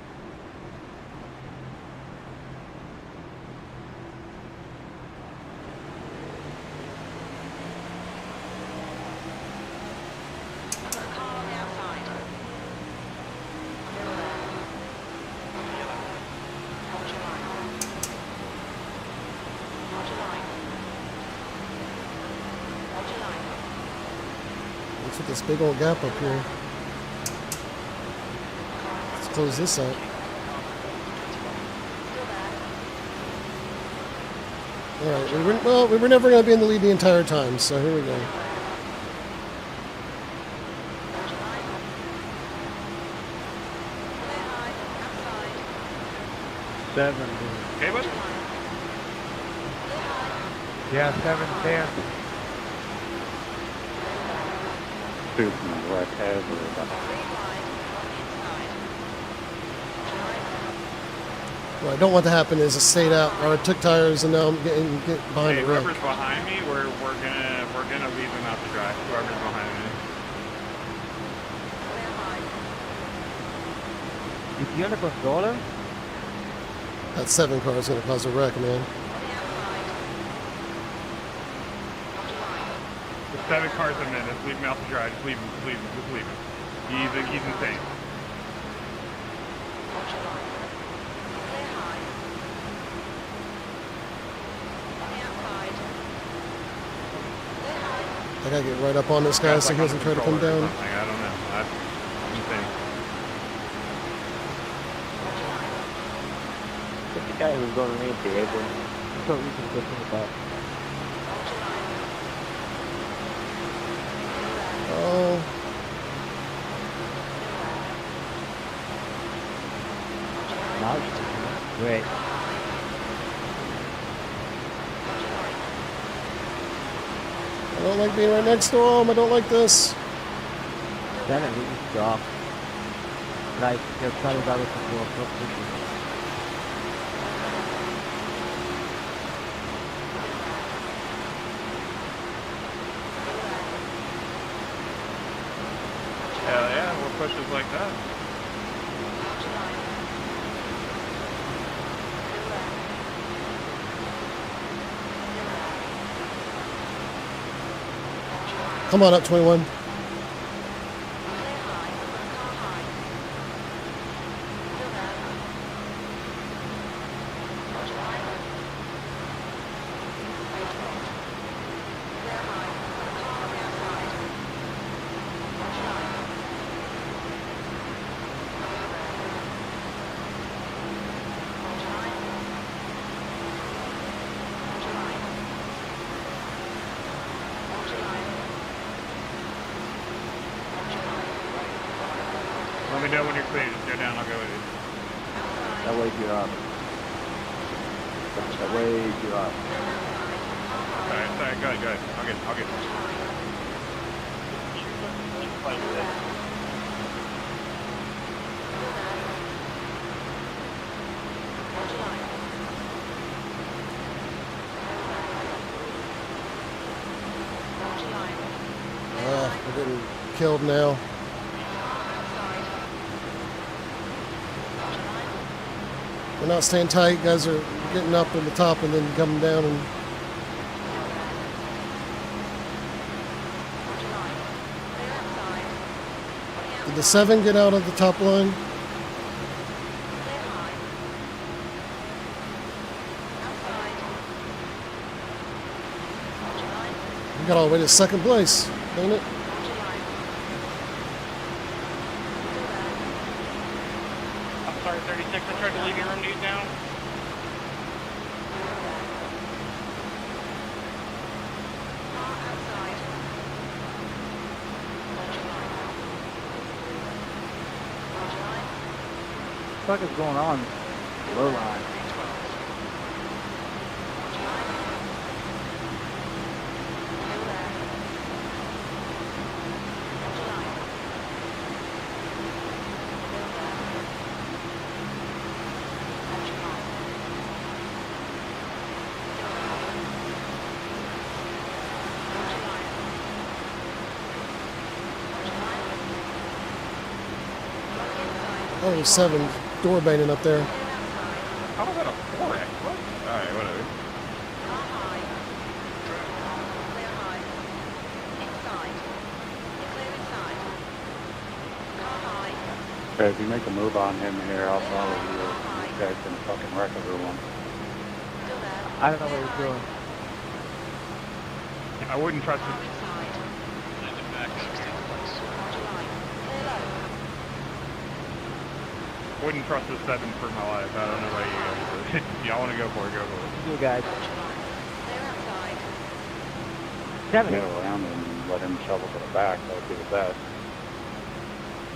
Looks like this big old gap up here. Let's close this up. All right, we were never going to be in the lead the entire time, so here we go. Seven. Okay, bud? Yeah, 7-10. Two from the left head or about. What I don't want to happen is I stayed out, or I took tires, and now I'm getting behind Hey, the wreck. whoever's behind me, we're gonna leave them out to dry. Whoever's behind me. If you're under controller, That 7 car is going to cause a wreck, man. The 7 cars a minute. Leave him out to dry. Just leave him. Just leave him. Just leave him. He's insane. I gotta get right up on this guy so he doesn't try to come down. I don't know. That's insane. What's the guy who was underneath the apron? That's what we can get from the back. Oh. Wait. I don't like being right next to him. I don't like this. Then it was drop. Right, you're trying to go with the position. Hell yeah, more pushes like that. Come on up, 21. Let me know when you're clear. Just go down. I'll go with you. That way you're up. That way you're up. Alright, sorry. Go ahead. Go ahead. I'll get We're getting killed now. We're not staying tight. Guys are getting up in the top and then coming down. And did the 7 get out of the top line? We got all the way to second place, ain't it? I'm sorry, 36. I tried to leave your room dude down. What the fuck is going on? Low line. Oh, 7 door banging up there. How was that a 4X? What? Alright, whatever. Okay, if you make a move on him here, I'll follow you. This guy's gonna fucking wreck everyone. I don't know what he's doing. I wouldn't trust it. Wouldn't trust the 7 for my life. I don't know about you guys. But if y'all want to go for it, go for it. You guys. 7. Get around and let him shovel to the back. That would be the best.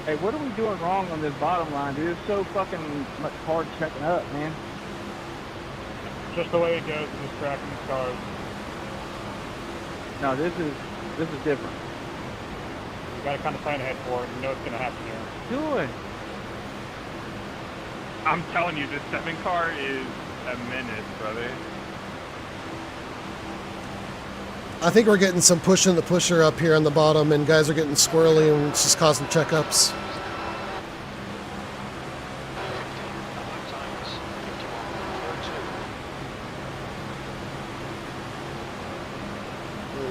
Hey, what are we doing wrong on this bottom line, dude? It's so fucking much hard checking up, man. Just the way it goes in this track and these cars. No, this is different. You gotta kind of plan ahead for it. You know what's gonna happen here. Doing. I'm telling you, this 7 car is a menace, brother. I think we're getting some push in the pusher up here on the bottom, and guys are getting squirrely, and it's just causing checkups.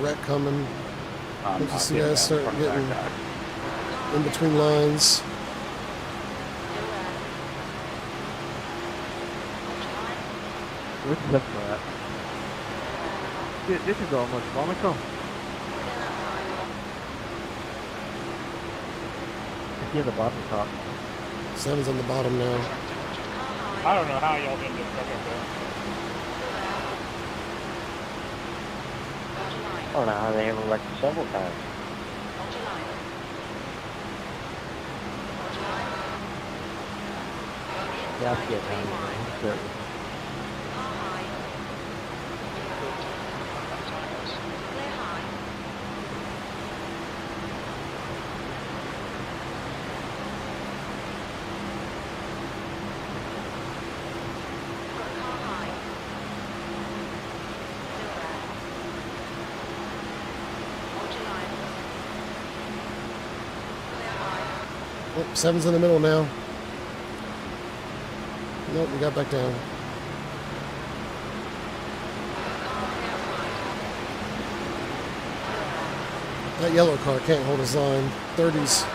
Wreck coming. You can see guys start getting in between lines. What's up for that? Dude, this is almost comical. Yeah, the bottom top. 7's on the bottom now. I don't know how y'all didn't get stuck up there. I don't know how they haven't wrecked several times. Yeah, I get down there. Oh, 7's in the middle now. Nope, we got back down. That yellow car can't hold his line. 30s.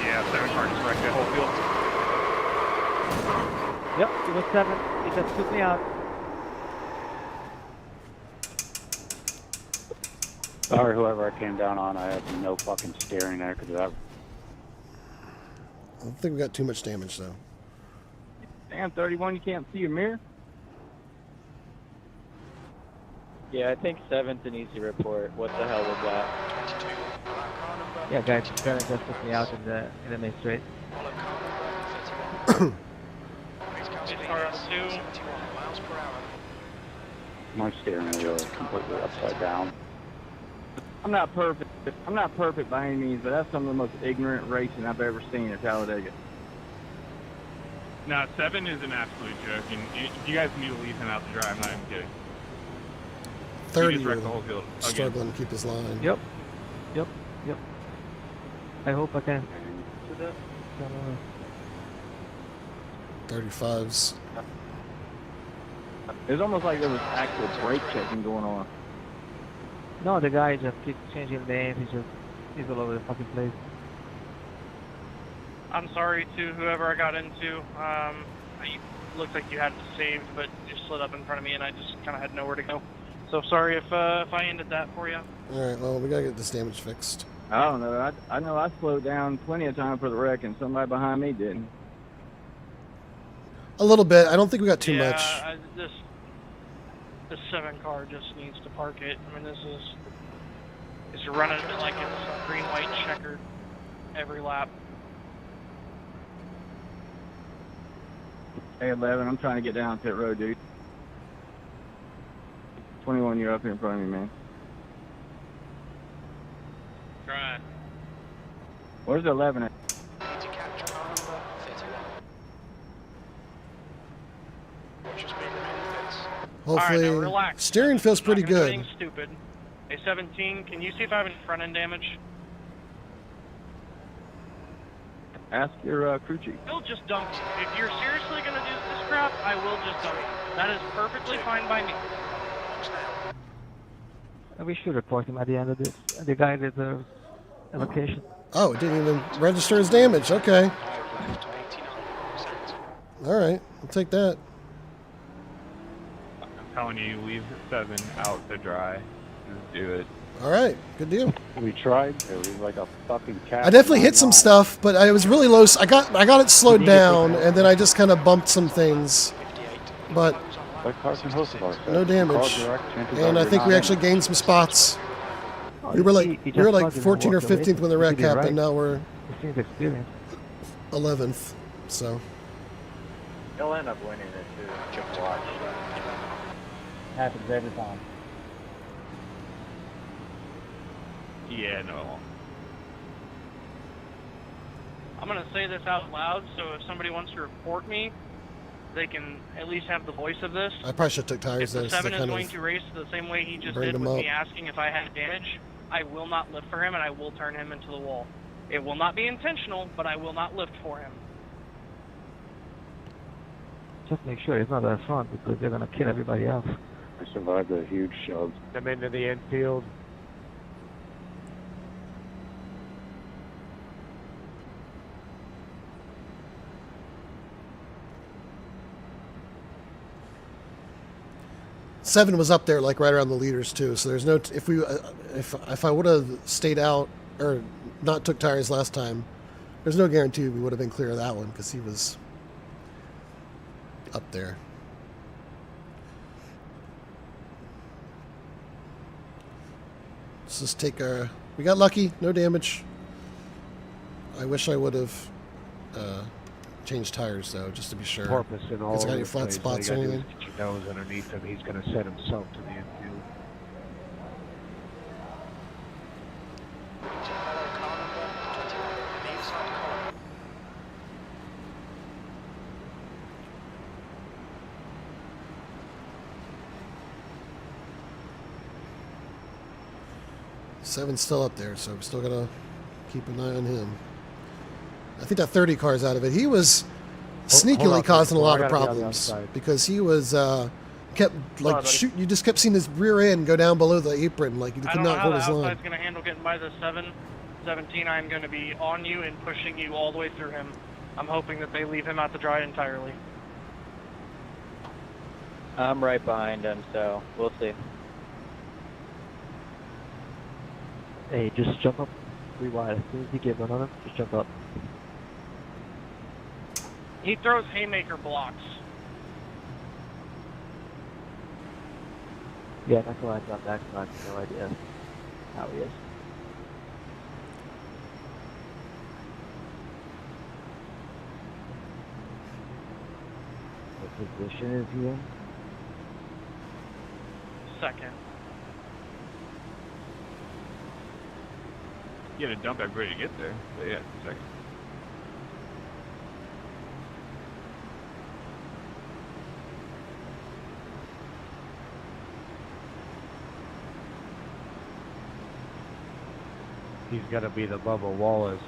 Yeah, 7 car just wrecked that whole field. Yep, it was 7. It just took me out. Sorry, whoever I came down on, I had no fucking steering there because that. I don't think we got too much damage though. Damn, 31, you can't see your mirror? Yeah, I think 7's an easy report. What the hell was that? Yeah, guys, kind of just took me out in the main straight. My steering wheel is completely upside down. I'm not perfect. I'm not perfect by any means, but that's some of the most ignorant racing I've ever seen at Talladega. No, 7 is an absolute joke, and you guys need to leave him out to dry. I'm not even kidding. 30 He just wrecked the whole field again. struggling to keep his line. Yep. I hope I can. 35s. It's almost like there was actual brake checking going on. No, the guy just keeps changing lanes. He's all over the fucking place. I'm sorry to whoever I got into. Looked like you had it saved, but you slid up in front of me, and I just kind of had nowhere to go. So sorry if I ended that for you. All right, well, we gotta get this damage fixed. I don't know. I know I slowed down plenty of time for the wreck, and somebody behind me didn't. A little bit. I don't think we got too much. This 7 car just needs to park it. I mean, it's running a bit like it's green, white, checkered every lap. Hey, 11, I'm trying to get down pit road, dude. 21, you're up here in front of me, man. Right. Where's the 11 at? Hopefully, All right, now relax. steering feels pretty I'm not gonna do good. anything stupid. Hey, 17, can you see if I have any front end damage? Ask your crew chief. We'll just dump you. If you're seriously going to do this crap, I will just dump you. That is perfectly fine by me. We should report him at the end of this. The guy deserves a vacation. Oh, it didn't even register as damage. Okay. All right, I'll take that. I'm telling you, leave 7 out to dry. Just do it. All right, good deal. We tried. It was like a fucking cat. I definitely hit some stuff, but I was really low. I got it slowed down, and then I just kind of bumped some things. But no damage. And I think we actually gained some spots. We were like 14th or 15th when the wreck happened. Now we're 11th. So He'll end up winning it too. Just watch. Happens every time. Yeah, no. I'm going to say this out loud, so if somebody wants to report me, they can at least have the voice of this. I probably should have took tires If there. the 7 is going to race the same way he just bring did him with up. me asking if I had damage, I will not lift for him, and I will turn him into the wall. It will not be intentional, but I will not lift for him. Just make sure it's not that front because they're gonna kill everybody else. I survived a huge shove. I'm into the infield. Seven was up there, like right around the leaders too. So there's no if I would have stayed out or not took tires last time, there's no guarantee we would have been clear of that one because he was up there. Let's just take our... We got lucky, no damage. I wish I would have changed tires though, just to be sure. Porpoise in all Has it got over any the flat place. spots All or you gotta anything? do is get your nose underneath him. He's going to set himself to the infield. Seven's still up there, so we still gotta keep an eye on him. I think that 30 car's out of it. He was sneakily causing a lot of problems because he was kept like shoot. You just kept seeing his rear end go down below the apron, like he could not hold his I don't know how the line. outside's going to handle getting by the 17. I'm going to be on you and pushing you all the way through him. I'm hoping that they leave him out to dry entirely. I'm right behind him, so we'll see. Hey, just jump up 3 wide. As soon as you get one on him, just jump up. He throws haymaker blocks. Yeah, not gonna lie, drop back, so I have no idea how he is. What position is he in? Second. You had to dump everybody to get there. But yeah, second. He's got to be the Bubba Wallace.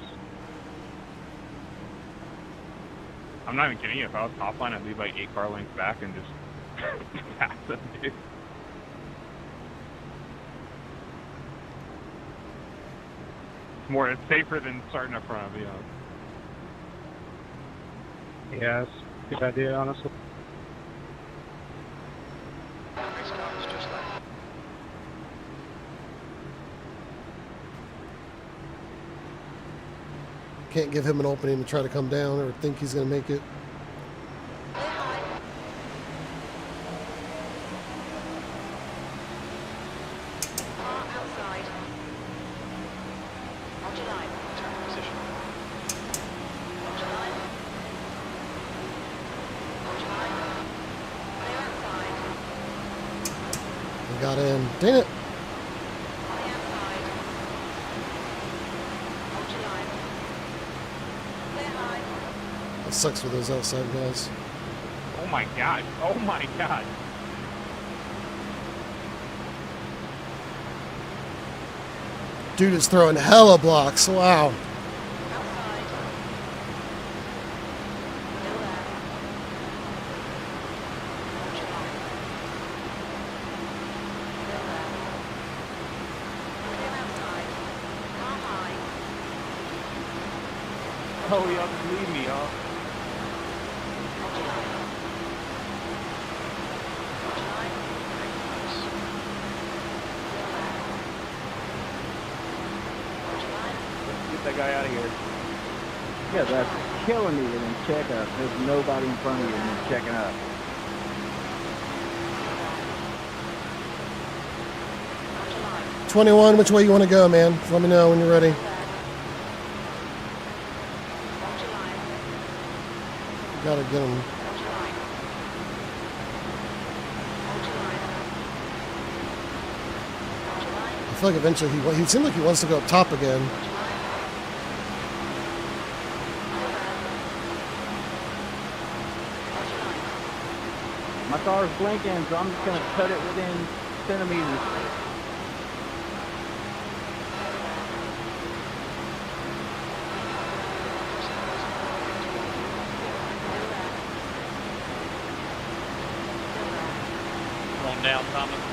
I'm not even kidding you. If I was top line, I'd leave like 8 car lengths back and just pass them, dude. It's safer than starting up front, I'll be honest. Yeah, that's a good idea, honestly. Can't give him an opening to try to come down or think he's going to make it. We got in. Dang it. That sucks with those outside guys. Oh my god. Oh my god. Dude is throwing hella blocks. Wow. Oh, y'all just leave me, y'all. Get that guy out of here. Yeah, that's killing me and then check up. There's nobody in front of you and then checking up. '21, which way you want to go, man? Let me know when you're ready. Gotta get him. I feel like eventually he seemed like he wants to go up top again. My car's blinking, so I'm just going to cut it within centimeters. Going down, Thomas.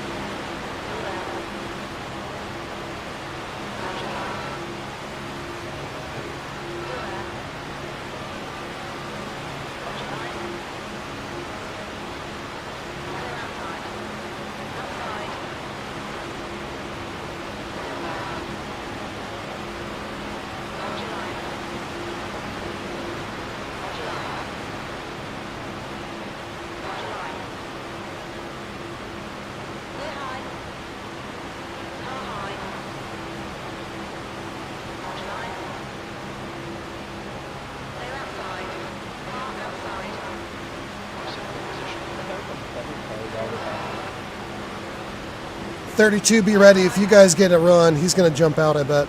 32, be ready. If you guys get a run, he's going to jump out, I bet.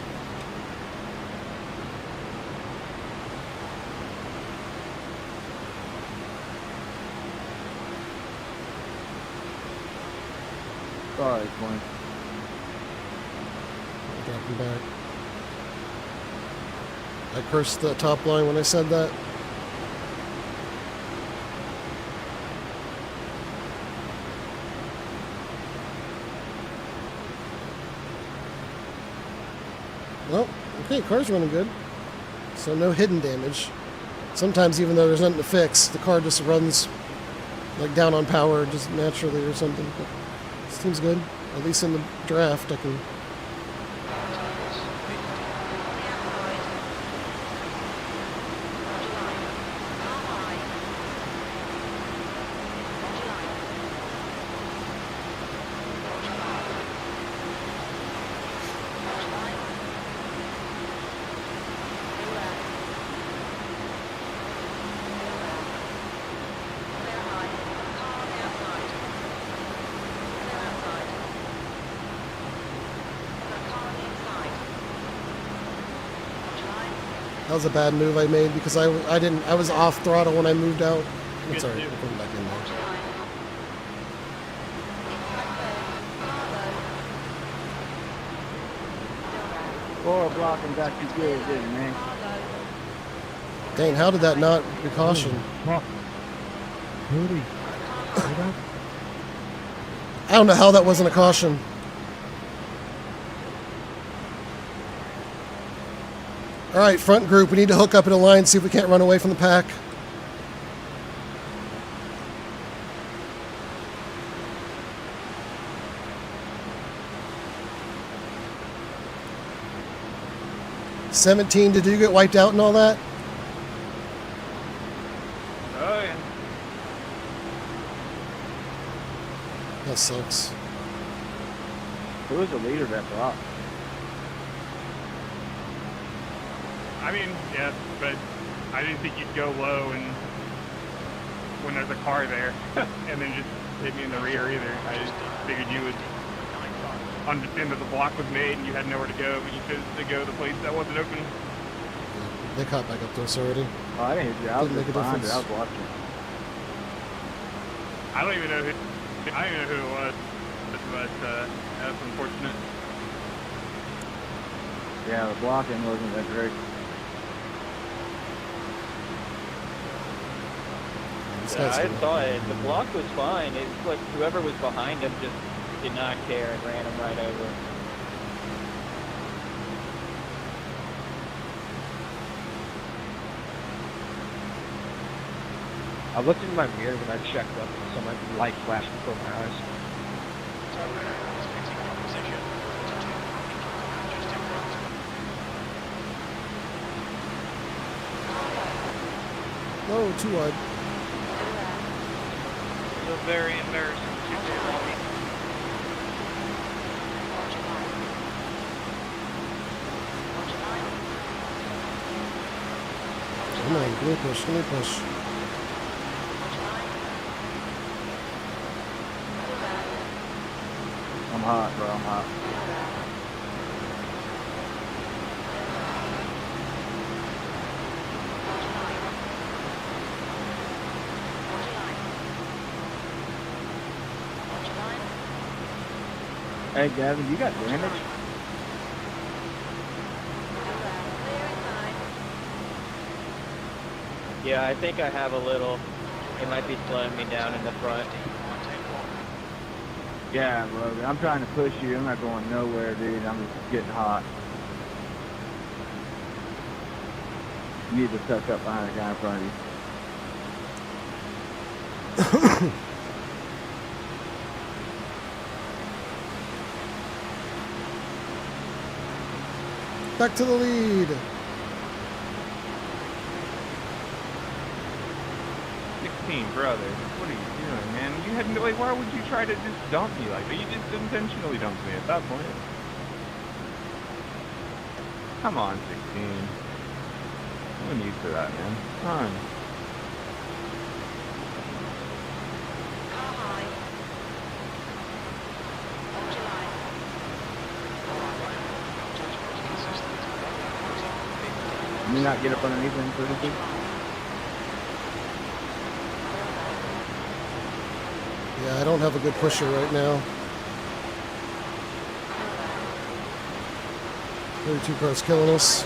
Sorry, Quinn. Dropping back. I cursed the top line when I said that. Well, okay, car's running good. So no hidden damage. Sometimes even though there's nothing to fix, the car just runs like down on power just naturally or something. But this seems good. At least in the draft I can. That was a bad move I made because I was off throttle when I moved out. It's alright, we're going back in there. Floor blocking got you good, didn't it, man? Dang, how did that not be caution? I don't know how that wasn't a caution. All right, front group, we need to hook up in a line, see if we can't run away from the pack. $17, did you get wiped out and all that? Oh, yeah. That sucks. Who was the leader of that block? I mean, yeah, but I didn't think you'd go low and when there's a car there and then just hit me in the rear either. I just figured you would understand that the block was made and you had nowhere to go, but you chose to go the place that wasn't open. They caught back up to us already. Oh, I didn't hit you. I was Didn't make a behind it. difference. I was watching. I don't even know who it was, but that's unfortunate. Yeah, the blocking wasn't that great. Yeah, I saw it. The block was fine. It's like whoever was behind him just did not care and ran him right over. I looked in my mirror when I checked up, and some light flashed before my eyes. Oh, too wide. It was very embarrassing. Come on, give me a push, give me a push. I'm hot, bro. I'm hot. Hey, Gavin, you got damage? Yeah, I think I have a little. It might be slowing me down in the front. Yeah, bro. I'm trying to push you. I'm not going nowhere, dude. I'm just getting hot. You need to tuck up behind the guy in front of you. Back to the lead. 16, brother. What are you doing, man? You had no, like, why would you try to just dump me like that? You just intentionally dumped me at that point. Come on, 16. I'm used to that, man. Come on. Can you not get up underneath him, Suzuki? Yeah, I don't have a good pusher right now. 32 cars killing us.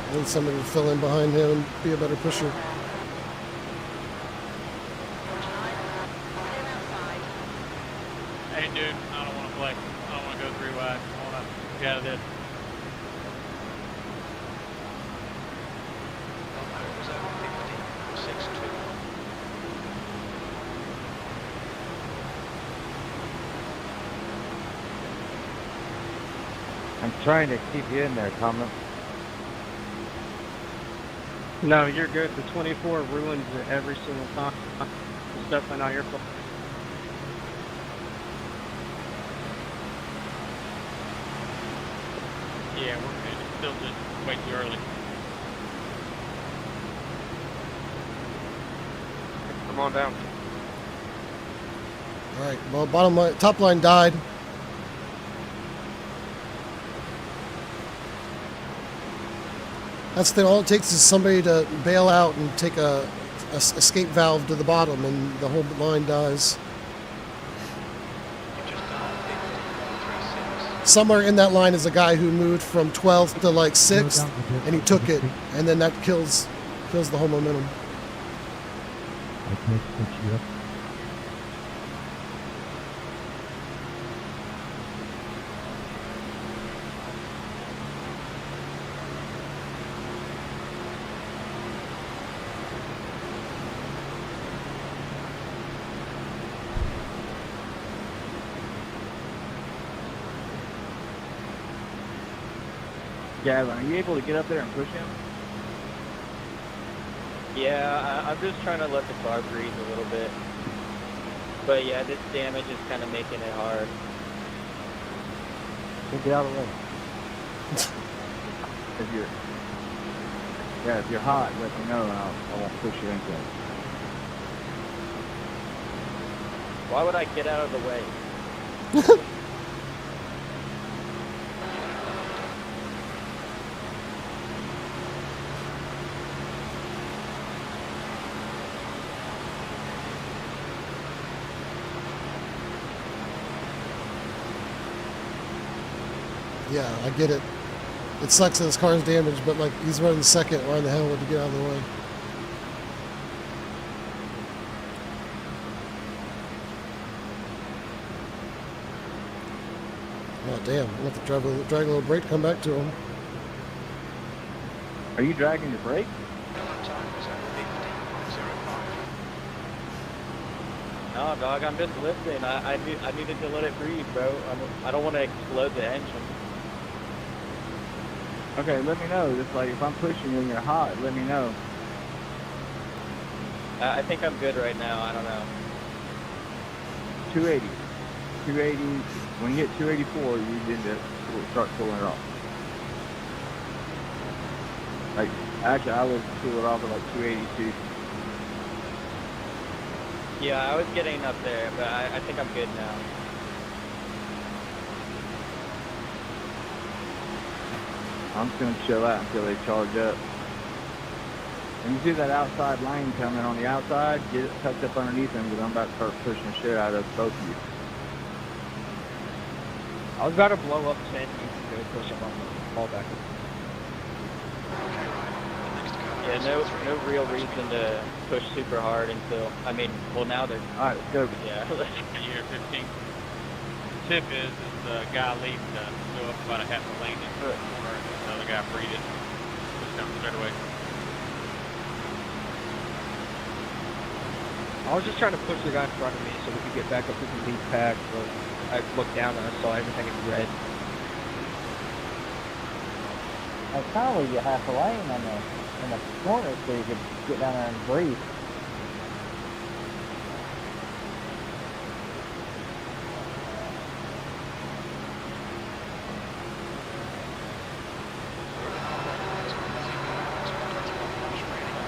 I need somebody to fill in behind him and be a better pusher. Hey, dude, I don't want to flex. I don't want to go 3 wide. I want to get out of this. I'm trying to keep you in there, Tomlin. No, you're good. The 24 ruins it every single time. It's definitely not your fault. Yeah, we're good. It's still just way too early. Come on down. All right, well, bottom line, top line died. That's the thing. All it takes is somebody to bail out and take a escape valve to the bottom, and the whole line dies. Somewhere in that line is a guy who moved from 12th to like 6th, and he took it, and then that kills the whole momentum. Gavin, are you able to get up there and push him? Yeah, I'm just trying to let the car breathe a little bit. But yeah, this damage is kind of making it hard. Get out of the way. If you're hot, let me know and I won't push you into it. Why would I get out of the way? Yeah, I get it. It sucks that his car's damaged, but like he's running second. Why in the hell would he get out of the way? Oh damn! I'm gonna have to drag a little brake to come back to him. Are you dragging your brake? No, dog, I'm just lifting. I needed to let it breathe, bro. I don't want to explode the engine. Okay, let me know. Just like if I'm pushing you and you're hot, let me know. I think I'm good right now. I don't know. 280. 280. When you hit 284, you need to start pulling it off. Like, actually, I would pull it off at like 282. Yeah, I was getting up there, but I think I'm good now. I'm just going to chill out until they charge up. When you see that outside lane coming on the outside, get it tucked up underneath them because I'm about to start pushing the shit out of both of you. I was about to blow up 10. You can go push him on the ball back. Yeah, no real reason to push super hard until, I mean, well now they're... Alright, let's go. Yeah. Year 15. The tip is the guy leads to go up about a half a lane into the corner, and another guy freed it. Push down straight away. I was just trying to push the guy in front of me so we could get back up to the lead pack, but I looked down and I saw everything in red. I was trying to leave you half a lane in the corner so you could get down there and breathe.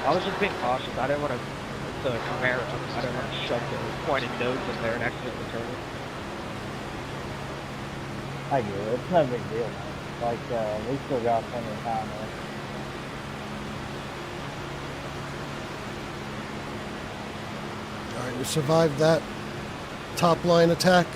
I was just being cautious. I didn't want to. It's a Camaro. I didn't want to shove the pointed nose in there and accidentally turn it. I get it. It's no big deal, man. Like, we still got plenty of time there. All right, we survived that top line attack.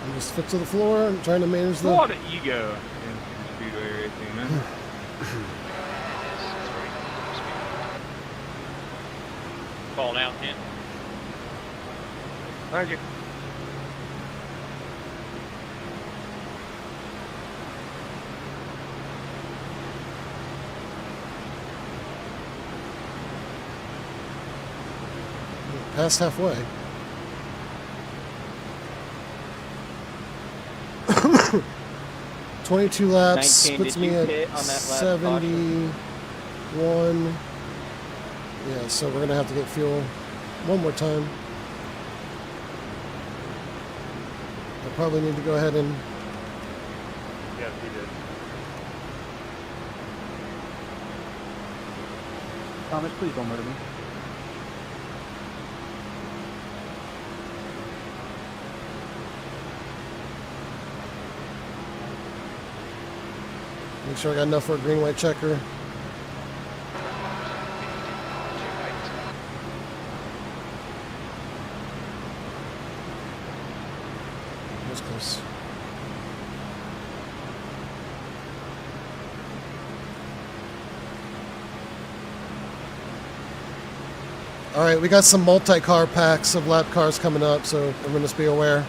I'm just foot to the floor and trying to manage the... A lot of ego in speedway racing, man. Fall down 10. Thank you. Past halfway. $22 laps 19, puts did me you at hit on that last 71. Yeah, so we're gonna have to get fuel one more time. I probably need to go ahead and... Yes, he did. Thomas, please don't murder me. Make sure I got enough for a green white checker. That's close. All right, we got some multi-car packs of lap cars coming up, so everyone just be aware.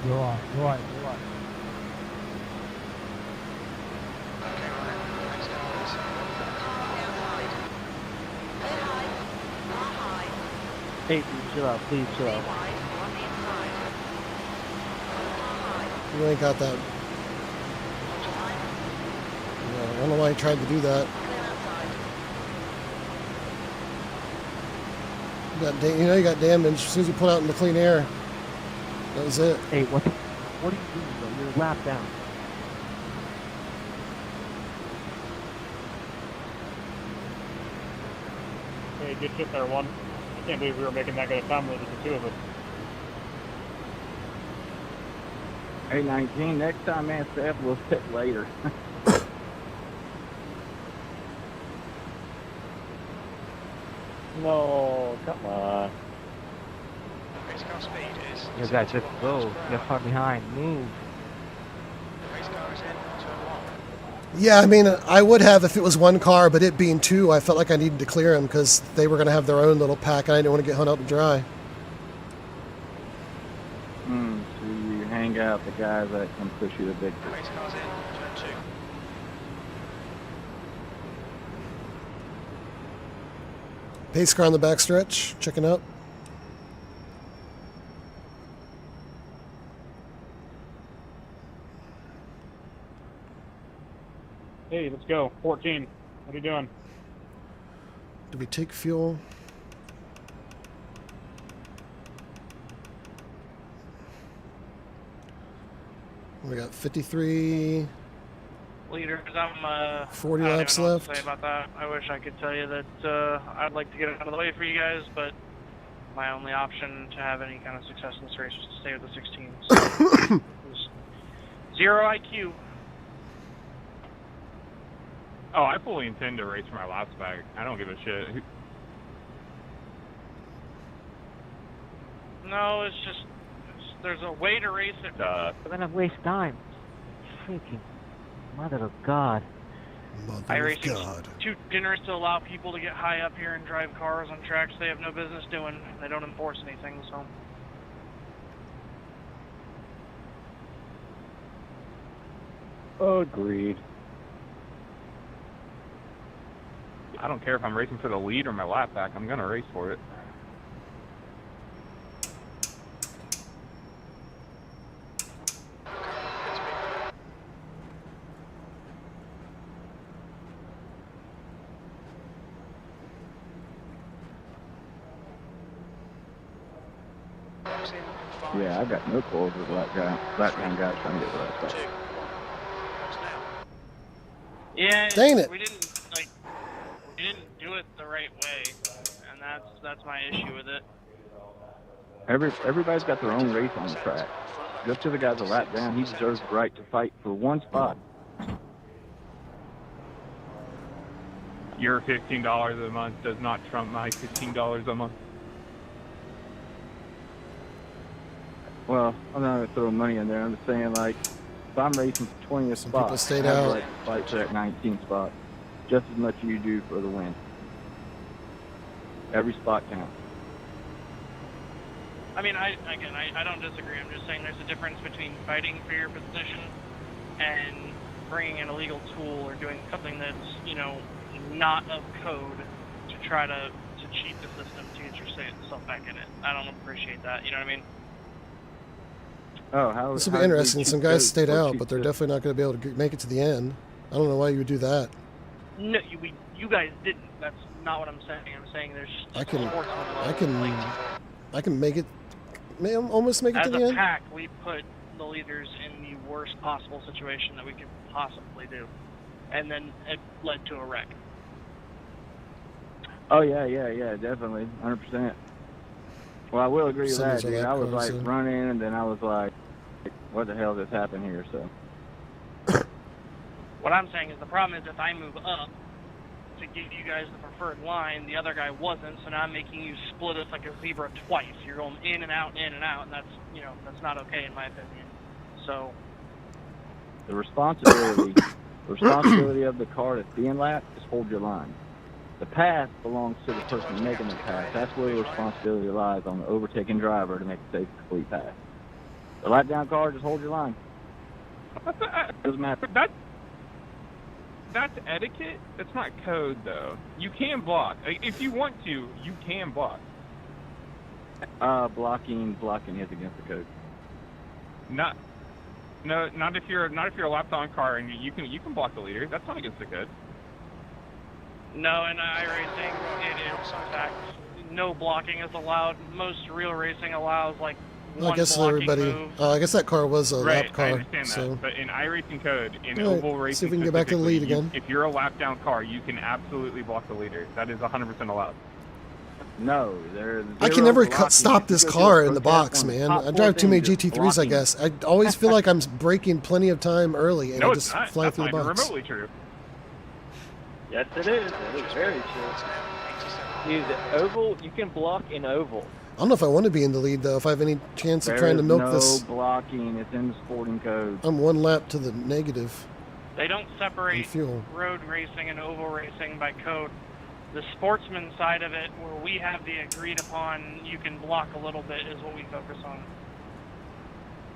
Go on, go on, go on. Hey, chill out, please chill out. You ain't got that. Yeah, I don't know why he tried to do that. You know you got damage as soon as you put out in the clean air. That was it. Hey, what are you doing, bro? You're a lap down. Hey, good shit there, one. I can't believe we were making that good a time with just the two of us. Hey, 19, next time, man, Seth, we'll sit later. No, come on. Race car speed is... You guys just go. You're far behind. Move. Race car is in, turn 1. Yeah, I mean, I would have if it was one car, but it being two, I felt like I needed to clear them because they were going to have their own little pack, and I didn't want to get hung up to dry. So you hang out the guys that can push you to victory. Race car's in, turn 2. Pace car on the backstretch, checking out. Hey, let's go. 14. What are you doing? Do we take fuel? We got 53. Leaders, I'm 40 I don't laps even know what to left. say about that. I wish I could tell you that I'd like to get it out of the way for you guys, but my only option to have any kind of success in this race was to stay with the 16. So it was 0 IQ. Oh, I fully intend to race for my laps back. I don't give a shit. No, it's just there's a way to race it. We're gonna waste time. Freaking mother of God. iRacing's too generous to allow people to get high up here and drive cars on tracks they have no business doing. They don't enforce anything, so. Agreed. I don't care if I'm racing for the lead or my lap back. I'm gonna race for it. Yeah, I got no calls with black guy trying to get left back. Yeah, Dang it. we didn't do it the right way, and that's my issue with it. Everybody's got their own race on the track. Just to the guy's a lap down, he deserves the right to fight for one spot. Your $15 a month does not trump my $15 a month. Well, I'm not going to throw money in there. I'm just saying, like, if I'm racing for 20th spot, people stayed I have the out. right to fight for that 19th spot just as much as you do for the win. Every spot counts. I mean, I don't disagree. I'm just saying there's a difference between fighting for your position and bringing an illegal tool or doing something that's, you know, not of code to try to cheat the system to get yourself back in it. I don't appreciate that. You know what I mean? Oh, how This will be interesting. Some guys stayed out, but they're definitely not going to be able to make it to the end. I don't know why you would do that. No, you guys didn't. That's not what I'm saying. I'm saying there's I can sportsman make it, almost make it to the As a end. pack, we put the leaders in the worst possible situation that we could possibly do, and then it led to a wreck. Oh, yeah, definitely, 100%. Well, I will agree with that, Somebody's on dude. that I was, car like, soon. running, and then I was like, what the hell just happened here, so. What I'm saying is the problem is if I move up to give you guys the preferred line, the other guy wasn't, so now I'm making you split us like a zebra twice. You're going in and out, and that's, you know, that's not okay in my opinion. So. The responsibility of the car that's being lapped is hold your line. The pass belongs to the person making the pass. That's where the responsibility lies on the overtaking driver to make a safe, complete pass. The lap down car, just hold your line. Doesn't matter. That's etiquette. That's not code, though. You can block. If you want to, you can block. Blocking is against the code. Not if you're a lap down car and you can block the leader. That's not against the code. No, in iRacing, it is, in fact, no blocking is allowed. Most real racing allows, like, one I guess blocking everybody. move. I guess that car was a lap car. I understand so. that. But in iRacing code, in All right, oval racing see if we can get back to the lead specifically, again. if you're a lap down car, you can absolutely block the leader. That is 100% allowed. No, there's I can never stop this car in the box, man. I drive too many GT3s, I guess. I always feel like I'm braking plenty of time early, and No, I it's just not. fly That's through the not even box. remotely true. Yes, it is. It is very true. Dude, the oval, you can block in oval. I don't know if I want to be in the lead, though, if I have any chance of trying to milk this. no blocking. It's in the sporting code. I'm one lap to the negative. They don't separate fuel. road racing and oval racing by code. The sportsman side of it, where we have the agreed upon, you can block a little bit, is what we focus on.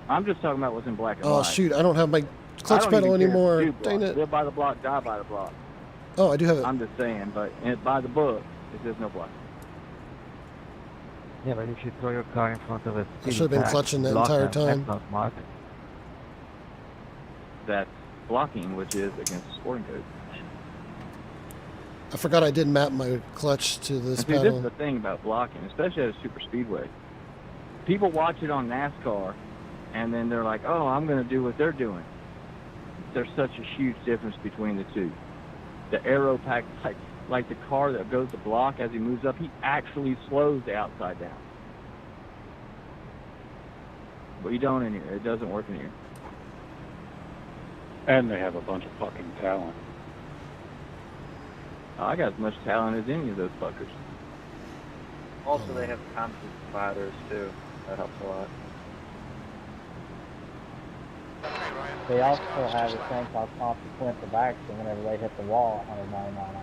I'm just talking about what's in black and Oh, white. shoot, I don't have my I clutch don't pedal even care. anymore. Do block. Dang it. Live by the block, die by the block. Oh, I do have it. I'm just saying, but by the book, it says no block. Yeah, but if you throw your car in front of a I should have been clutching that entire time. Not smart. That's blocking, which is against the sporting code. I forgot I did map my clutch to this See, this is pedal. the thing about blocking, especially at a super speedway. People watch it on NASCAR, and then they're like, oh, I'm going to do what they're doing. There's such a huge difference between the two. The aero pack, like the car that goes to block as he moves up, he actually slows the outside down. But you don't in here. It doesn't work in here. And they have a bunch of fucking talent. Oh, I got as much talent as any of those fuckers. Also, they have composite spiders too. That helps a lot. They also have a thing called consequence of action whenever they hit the wall at 199 miles.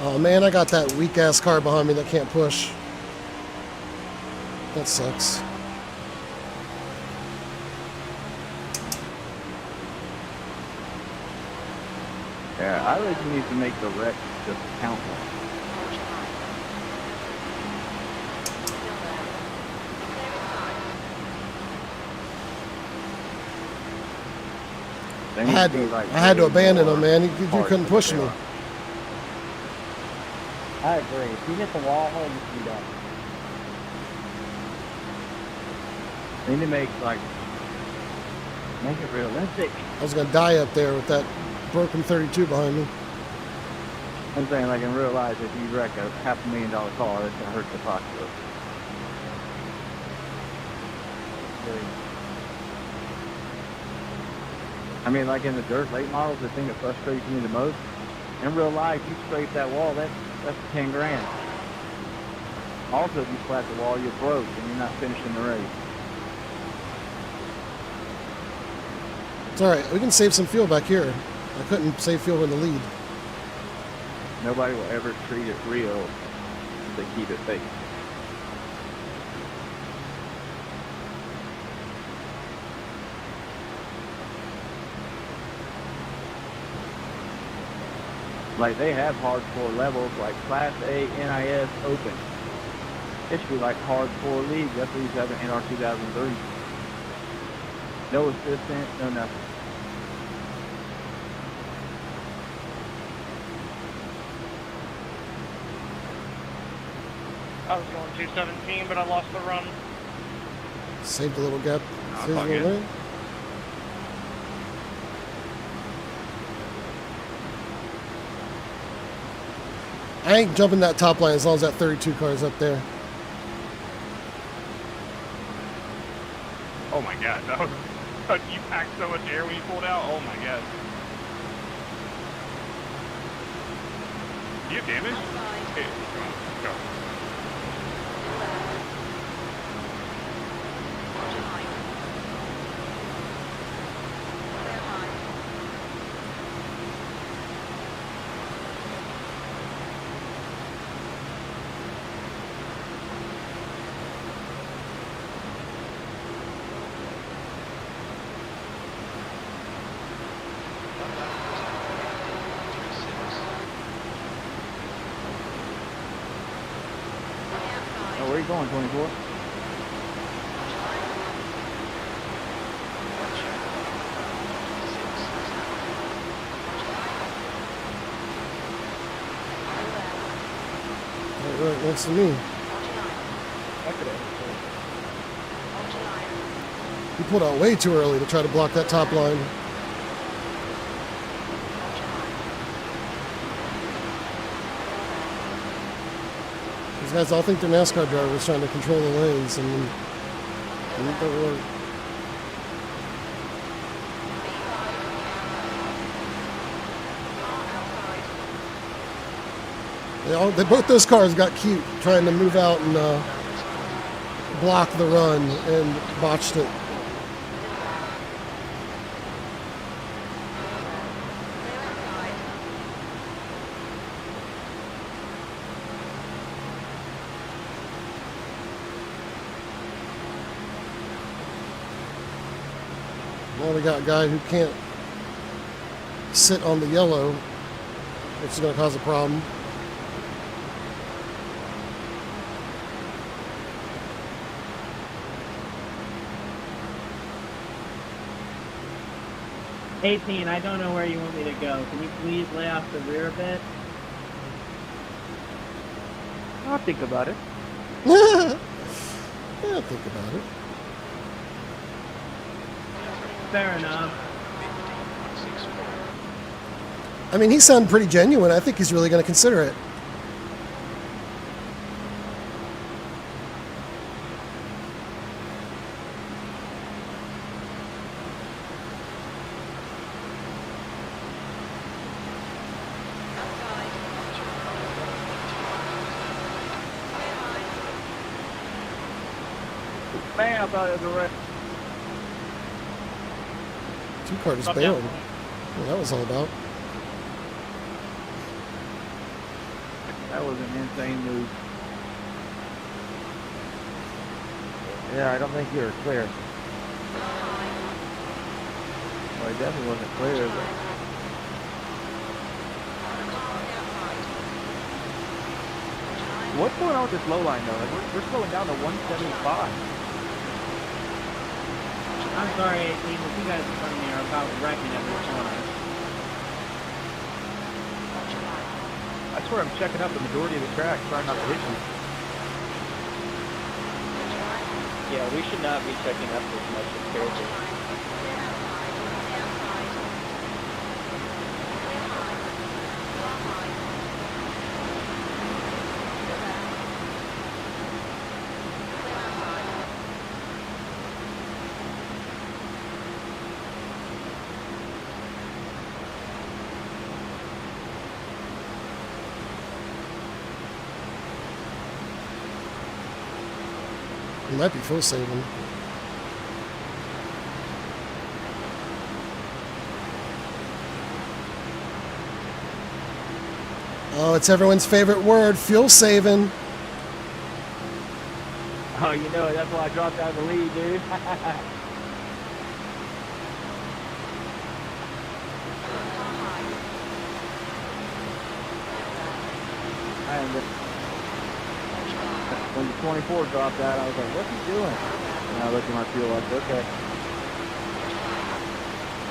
Oh man, I got that weak ass car behind me that can't push. That sucks. Yeah, I really need to make the wreck just count one. I had to abandon him, man. You couldn't push me. I agree. If you hit the wall, you can be done. They need to make it realistic. I was gonna die up there with that broken 32 behind me. I'm saying, like, in real life, if you wreck a $500,000 car, that's gonna hurt the pocketbook. I mean, like in the dirt late models, the thing that frustrates me the most, in real life, you scrape that wall, that's 10 grand. Also, if you flat the wall, you're broke and you're not finishing the race. It's alright, we can save some fuel back here. I couldn't save fuel in the lead. Nobody will ever treat it real if they keep it fake. Like, they have hardcore levels like Class A, NIS, Open. It should be like hardcore league. That's what he's having in our 2003. No assistant, no nothing. I was going 217, but I lost the run. Saved a little gap. Oh, Saved a fuck little it. lane. I ain't jumping that top line as long as that 32 car is up there. Oh my god, that was, you packed so much air when you pulled out. Oh my god. Do you have damage? Okay, come on, go. Oh, where are you going, 24? Right next to me. He pulled out way too early to try to block that top line. These guys all think they're NASCAR drivers trying to control the lanes, and it don't work. Both those cars got cute trying to move out and block the run and botched it. Well, we got a guy who can't sit on the yellow, which is going to cause a problem. "18, I don't know where you want me to go. Can you please lay off the rear a bit?" I'll think about it. Yeah, I'll think about it. Fair enough. I mean, he sounded pretty genuine. I think he's really going to consider it. Man, I thought it was a wreck. Two-car just bailed. What that was all about. That was an insane move. Yeah, I don't think you were clear. Well, he definitely wasn't clear, but... What's going on with this low line, though? Like, we're slowing down to 175. I'm sorry, 18, but you guys in front of me are about wrecking every corner. I swear I'm checking up the majority of the track, trying not to hit you. Yeah, we should not be checking up as much as characters. It might be full saving. Oh, it's everyone's favorite word, fuel saving. Oh, you know it. That's why I dropped out of the lead, dude. And when the 24 dropped out, I was like, what's he doing? And I looked at my fuel, I said, okay.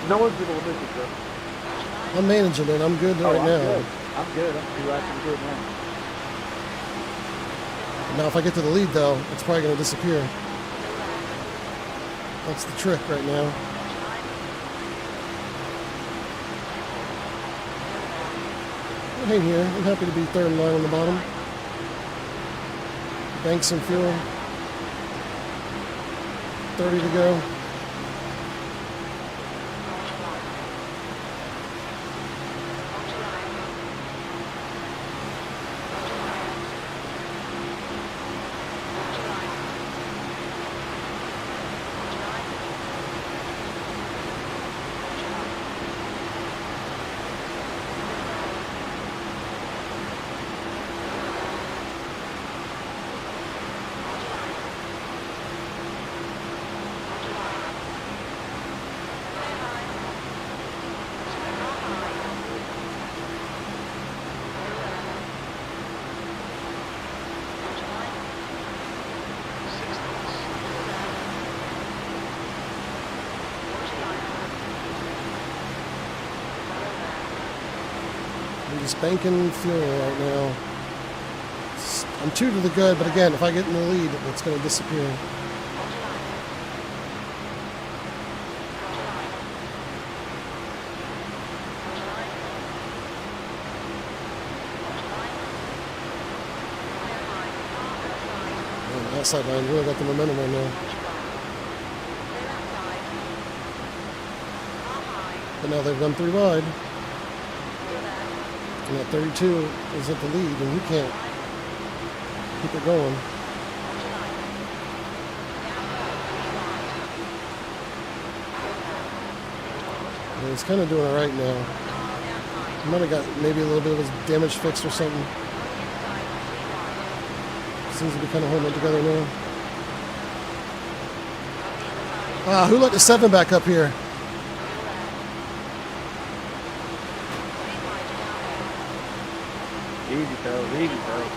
No one's going to miss it, though. I'm managing it. I'm good right I'm now. good. I'm good. I'm 2 laps and good now. Now, if I get to the lead, though, it's probably going to disappear. That's the trick right now. I'll hang here. I'm happy to be third in line on the bottom. Bank some fuel. 30 to go. Just banking fuel right now. I'm 2 to the good, but again, if I get in the lead, it's going to disappear. Man, the outside line really got the momentum right now. But now they've done 3 wide. And that 32 is at the lead, and he can't keep it going. And he's kind of doing it right now. He might have got maybe a little bit of his damage fixed or something. Seems to be kind of holding it together now. Ah, who let the 7 back up here? Easy, Toad. Easy, Toad.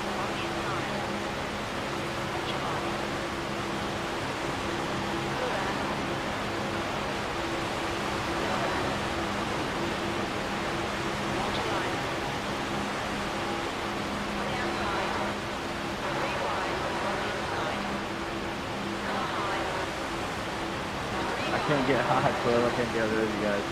I can't get high, Quill. I can't get rid of you guys.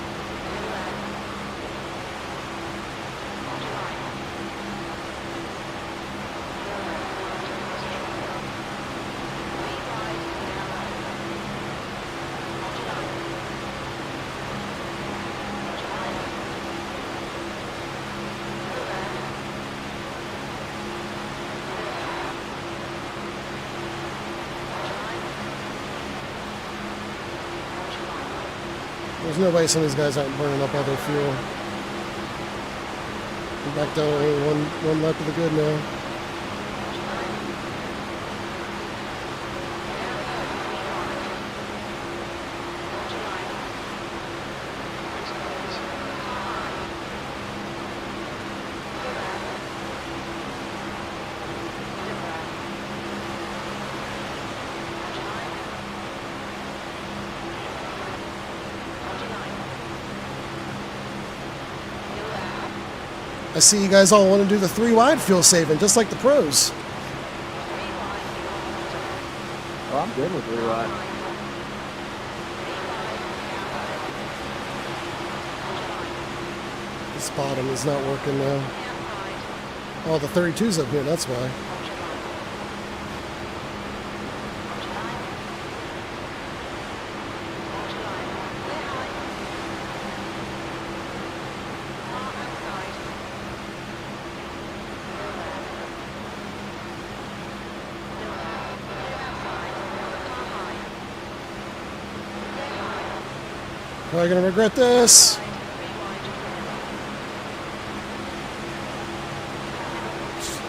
There's no way some of these guys aren't burning up all their fuel. We're back down to only one lap of the good now. I see you guys all want to do the 3 wide fuel saving, just like the pros. Oh, I'm good with 3 wide. This bottom is not working now. Oh, the 32's up here, that's why. Probably gonna regret this.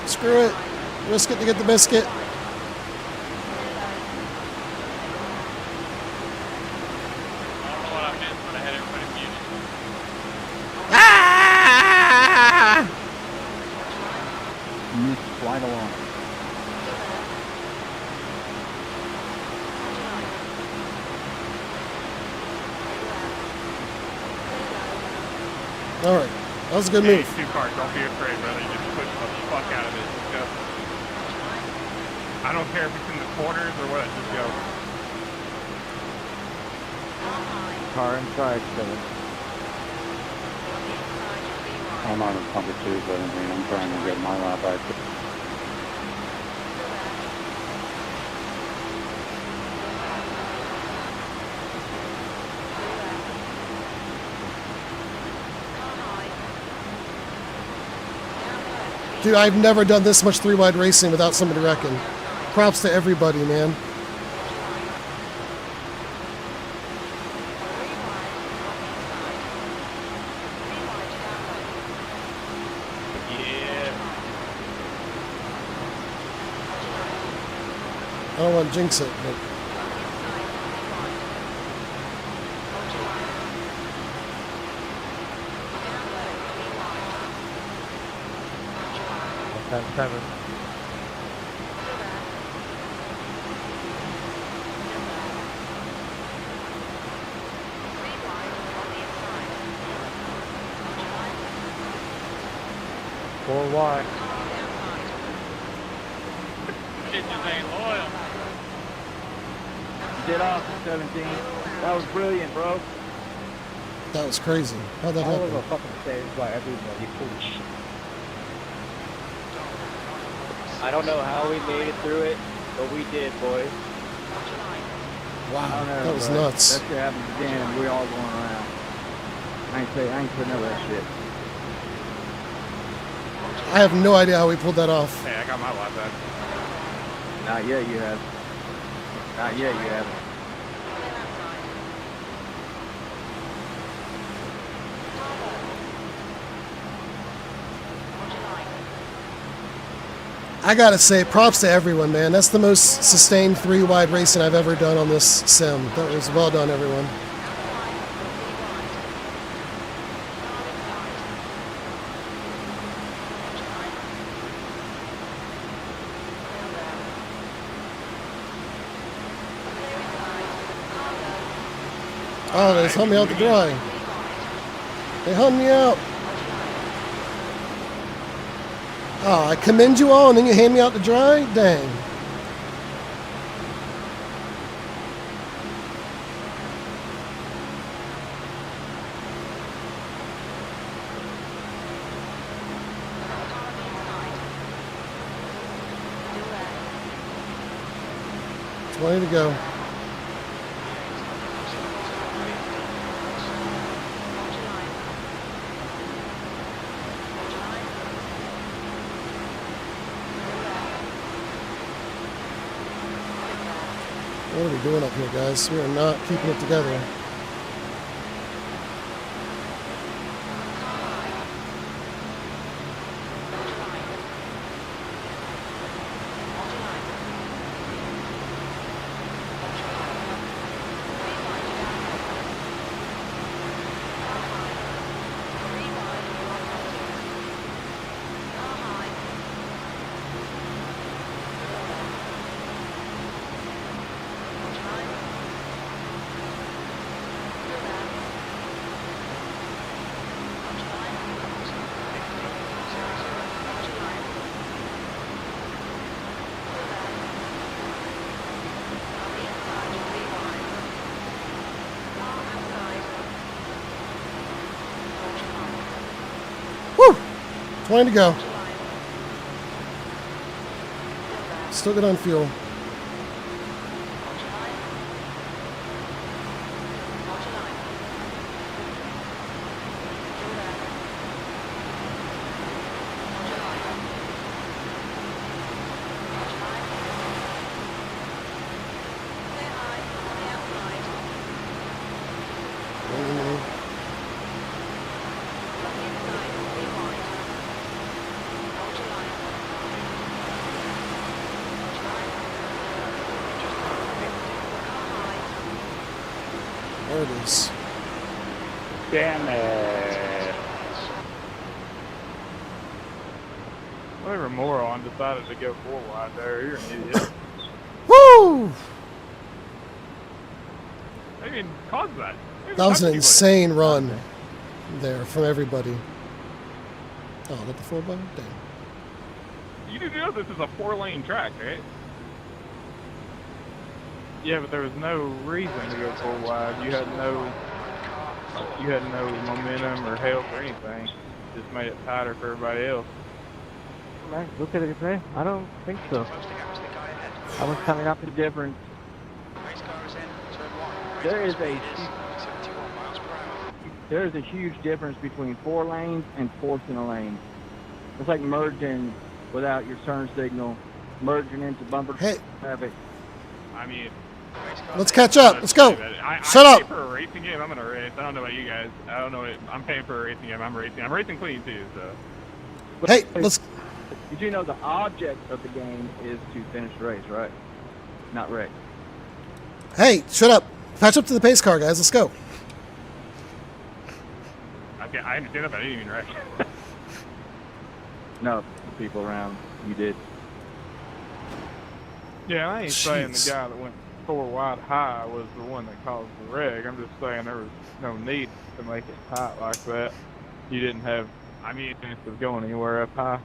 Screw it. Risk it to get the biscuit. You slide along. All right, that was a good move. 2 cars, don't be afraid, brother. You just push the fuck out of it. Just go. I don't care if it's in the corners or what. Just go. Car inside, still. I'm on number 2, but I mean, I'm trying to get my lap back. Dude, I've never done this much 3 wide racing without somebody wrecking. Props to everybody, man. I don't want to jinx it, but... That's coming. Four wide. It just ain't loyal. Get off at 17. That was brilliant, bro. That was crazy. How'd that I happen? was fucking saved by everybody. Holy shit. I don't know how we made it through it, but we did, boys. Wow, I don't know, that was but nuts. That shit happens again. We all going around. I ain't putting up that shit. I have no idea how we pulled that off. Hey, I got my lap back. Not yet, you have. Not yet, you haven't. I gotta say, props to everyone, man. That's the most sustained 3 wide racing I've ever done on this sim. That was well done, everyone. Oh, they just hung me out to dry. They hung me out. Oh, I commend you all, and then you hand me out to dry? Dang. Way to go. What are we doing up here, guys? We are not keeping it together. 20 to go. Still good on fuel. There it is. Damn it. Whatever moron decided to go 4 wide there, you're an idiot. Woo! I mean, cause that. That was an insane run there from everybody. Oh, not the 4x? Damn. You do know this is a 4-lane track, right? Yeah, but there was no reason to go 4 wide. You had no momentum or help or anything. Just made it tighter for everybody else. Man, look at it, man. I don't think so. I was coming up the difference. There is a huge difference between 4 lanes and 4th in a lane. It's like merging without your turn signal, merging into bumper traffic. I mean, let's catch up. Let's go. Shut I up. pay for a racing game. I'm gonna race. I don't know about you guys. I don't know. I'm paying for a racing game. I'm racing. I'm racing clean too. So. Hey, let's. Did you know the object of the game is to finish the race, right? Not wreck. Hey, shut up. Patch up to the pace car, guys. Let's go. I understand that, but I didn't even wreck. No, the people around. You did. Yeah, I ain't saying the guy that went 4 wide high was the one that caused the wreck. I'm just saying there was no need to make it tight like that. You didn't have any chance of going anywhere up high.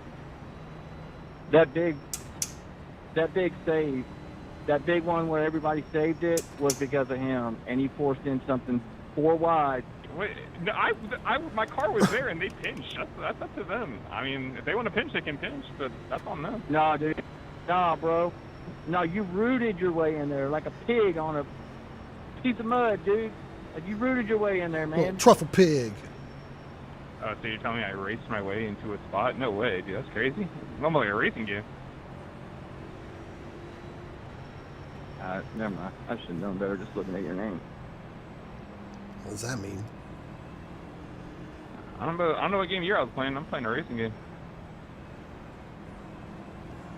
That big save, that big one where everybody saved it was because of him, and he forced in something 4 wide. Wait, no, my car was there and they pinched. That's up to them. I mean, if they want to pinch, they can pinch, but that's on them. Nah, dude. Nah, bro. No, you rooted your way in there like a pig on a piece of mud, dude. Like you rooted your way in there, man. Little truffle pig. So you're telling me I raced my way into a spot? No way, dude. That's crazy. It's almost like a racing game. Never mind. I should have known better just looking at your name. What does that mean? I don't know what game I was playing. I'm playing a racing game.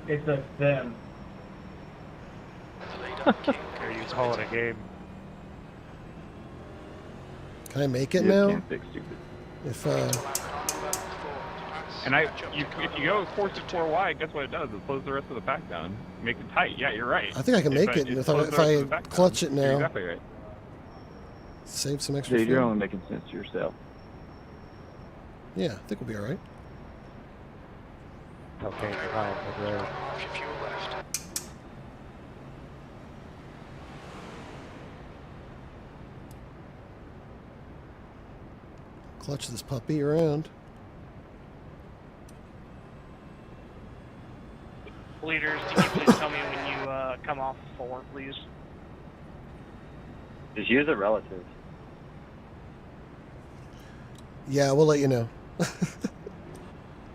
It's a them. Are you calling a game? Can I make it You now? can't fix stupid. If And if you go force it 4 wide, guess what it does? It slows the rest of the pack down. Make it tight. Yeah, you're right. I think I can make it if I clutch it now. You're exactly right. Save some extra Dude, you're fuel. only making sense to yourself. Yeah, I think we'll be all right. Okay, right. Clutch this puppy around. Leaders, can you please tell me when you come off 4, please? Just use a relative. Yeah, we'll let you know.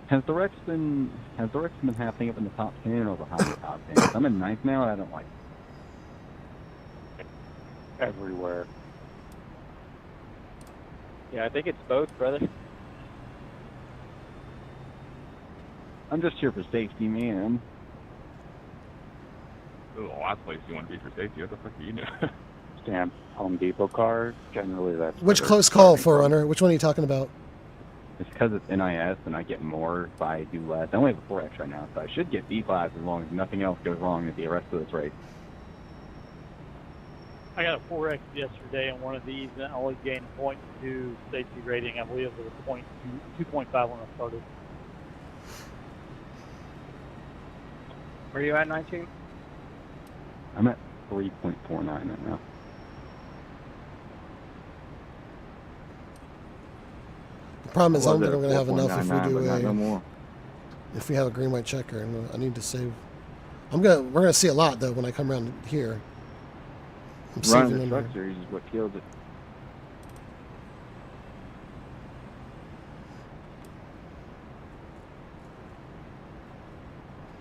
Has the wrecks been happening up in the top 10 or behind the top 10? I'm in 9th now and I don't like it. Everywhere. Yeah, I think it's both, brother. I'm just here for safety, man. This is the last place you want to be for safety. What the fuck are you doing? Damn, Home Depot car. Generally, that's Which close call, Forerunner? Which one are you talking about? It's because it's NIS and I get more if I do less. I only have a 4X right now, so I should get B5 as long as nothing else goes wrong at the rest of this race. I got a 4X yesterday on one of these, and I only gained 0.2 safety rating. I believe it was a 2.5 when I started. Where are you at, 19? I'm at 3.49 right now. The problem is I don't think I'm going to have enough if we do no more. If we have a green white checker, and I need to save. We're gonna see a lot though when I come around here. I'm Running saving the under. truck series is what kills it.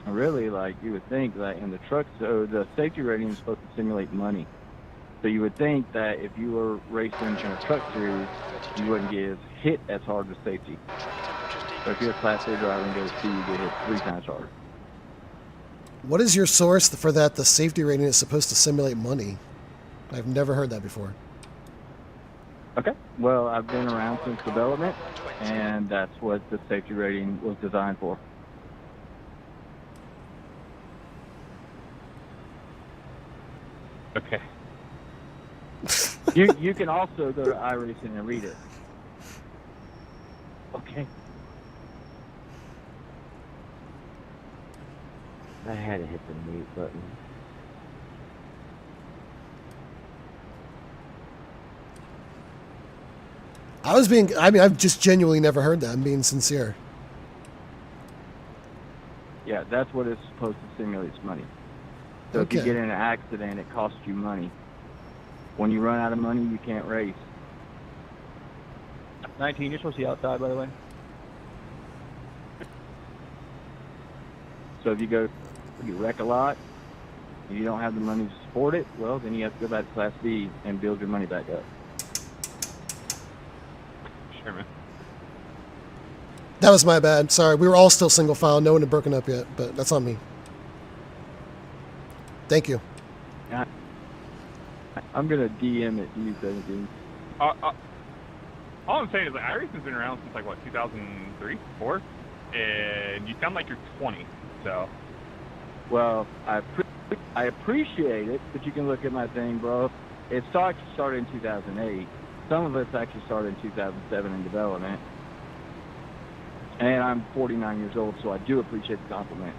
Really, like, you would think that in the truck, so the safety rating is supposed to simulate money. So you would think that if you were racing in a truck series, you wouldn't get hit as hard with safety. So if you're a Class A driver and go C, you get hit 3 times harder. What is your source for that? The safety rating is supposed to simulate money. I've never heard that before. Okay. Well, I've been around since development, and that's what the safety rating was designed for. Okay. You can also go to iRacing and read it. Okay. I had to hit the mute button. I've just genuinely never heard that. I'm being sincere. Yeah, that's what it's supposed to simulate money. So if you get in an accident, it costs you money. When you run out of money, you can't race. 19, you're supposed to be outside, by the way. So if you wreck a lot, and you don't have the money to support it, well, then you have to go back to Class B and build your money back up. Sure, man. That was my bad. Sorry, we were all still single file. No one had broken up yet, but that's on me. Thank you. I'm gonna DM it to you, 17. All I'm saying is, like, iRacing's been around since, like, what, 2003, 4, and you sound like you're 20. So. Well, I appreciate it, but you can look at my thing, bro. It started in 2008. Some of us actually started in 2007 in development. And I'm 49 years old, so I do appreciate the compliment.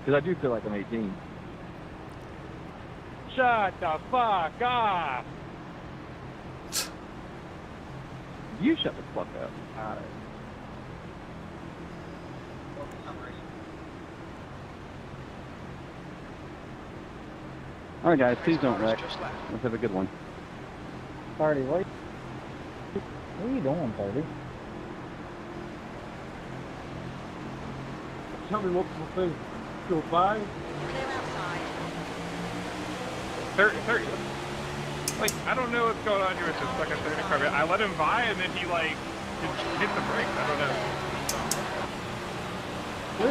Because I do feel like I'm 18. Shut the fuck up! You shut the fuck up. Alright. Alright guys, please don't wreck. Let's have a good one. Party, what are you doing, Party? Tell me multiple things. 205? 30. Like, I don't know what's going on here with this fucking 30 car. I let him by, and then he, like, just hit the brakes. I don't know.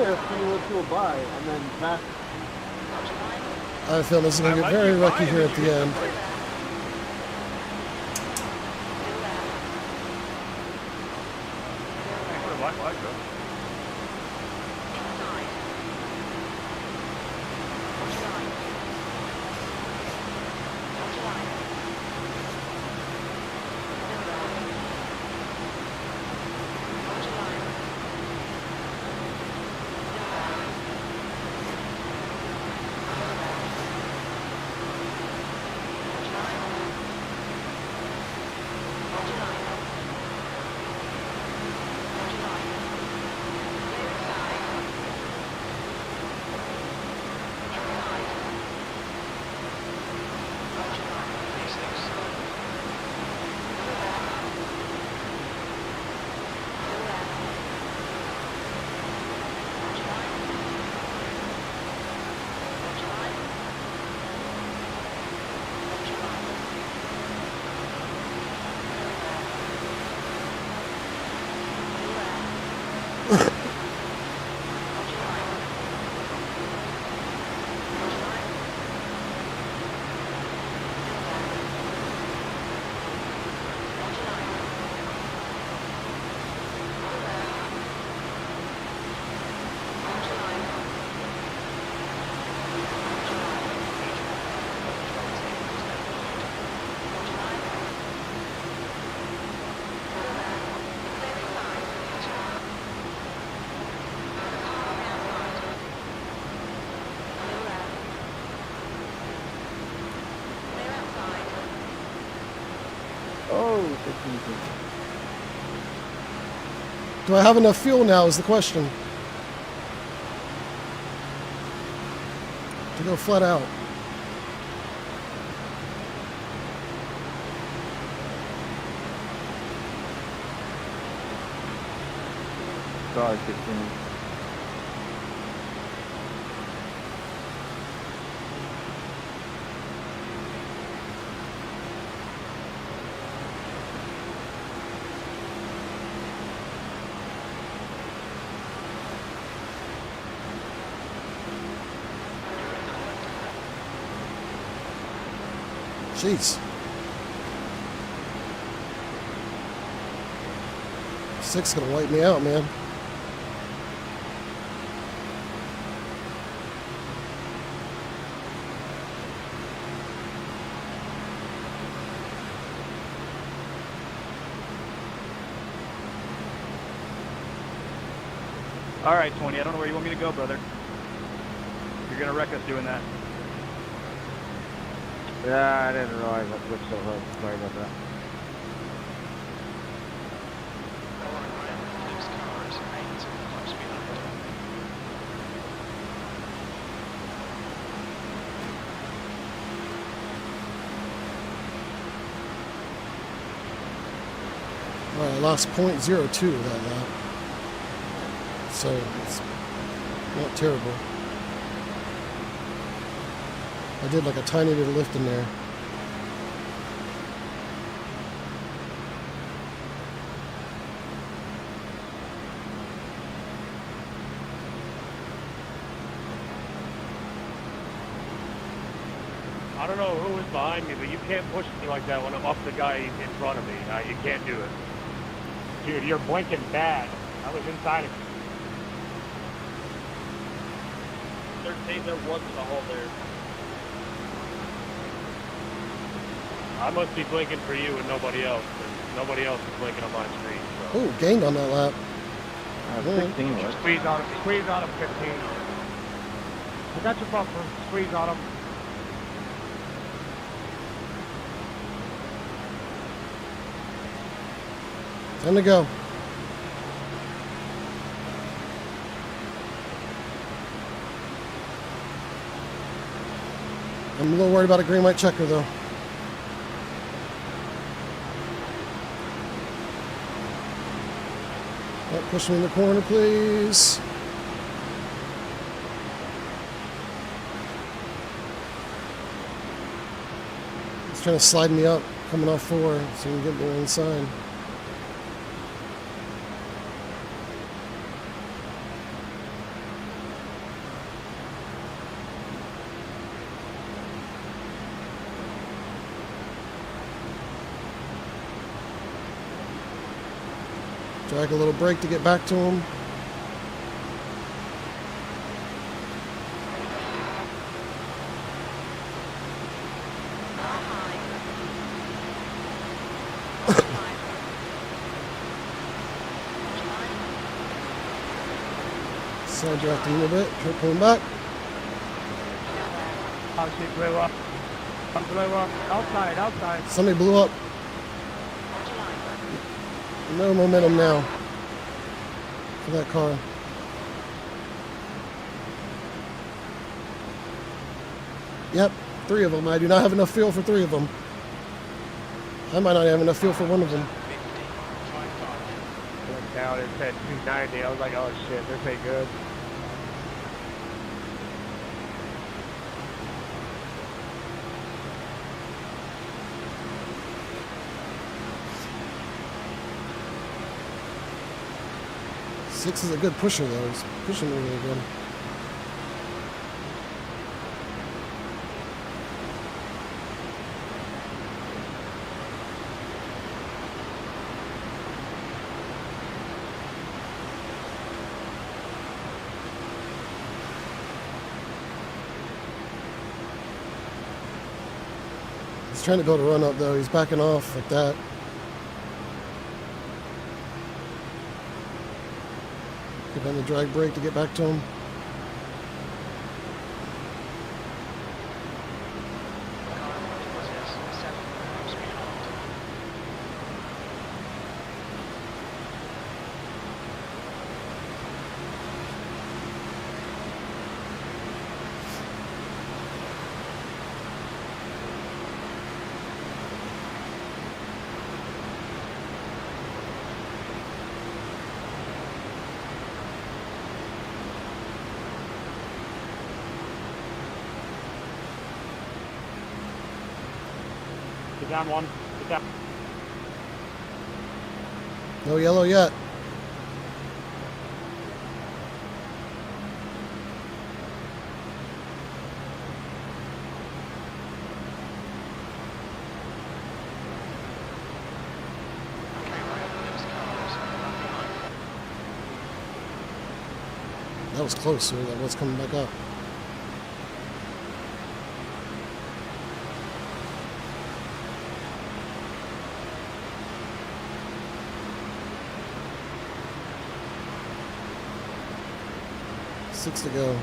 Yeah, so you went to a buy, and then back. I feel this is going to get very lucky here at the end. Do I have enough fuel now is the question. go flat out. Sorry, 15. Jeez. 6 gonna wipe me out, man. All right, 20. I don't know where you want me to go, brother. You're gonna wreck us doing that. Yeah, I didn't realize I switched so hard. Sorry about that. Alright, I lost 0.02 that lap. So it's not terrible. I did like a tiny bit of lift in there. I don't know who was behind me, but you can't push me like that when I'm up the guy in front of me. You can't do it. Dude, you're blinking bad. I was inside of you. There wasn't a hole there. I must be blinking for you and nobody else. Nobody else is blinking on my screen. So. Oh, gained on that lap. 16 was. Squeeze on him, 15. I got your bumper. Squeeze on him. Time to go. I'm a little worried about a green white checker though. Don't push me in the corner, please. He's trying to slide me up, coming off 4, so he can get me inside. Drag a little brake to get back to him. Side drafting a little bit, try pulling back. Oh, she blew up. Blew up. Outside. Somebody blew up. No momentum now for that car. Yep, 3 of them. I do not have enough fuel for 3 of them. I might not have enough fuel for 1 of them. Looked down, it said 290. I was like, oh shit, this ain't good. Six is a good pusher though. He's pushing me really good. He's trying to build a run up though. He's backing off like that. Get on the drag brake to get back to him. Get down one. Get down. No yellow yet. That was close, so that was coming back up. Six to go.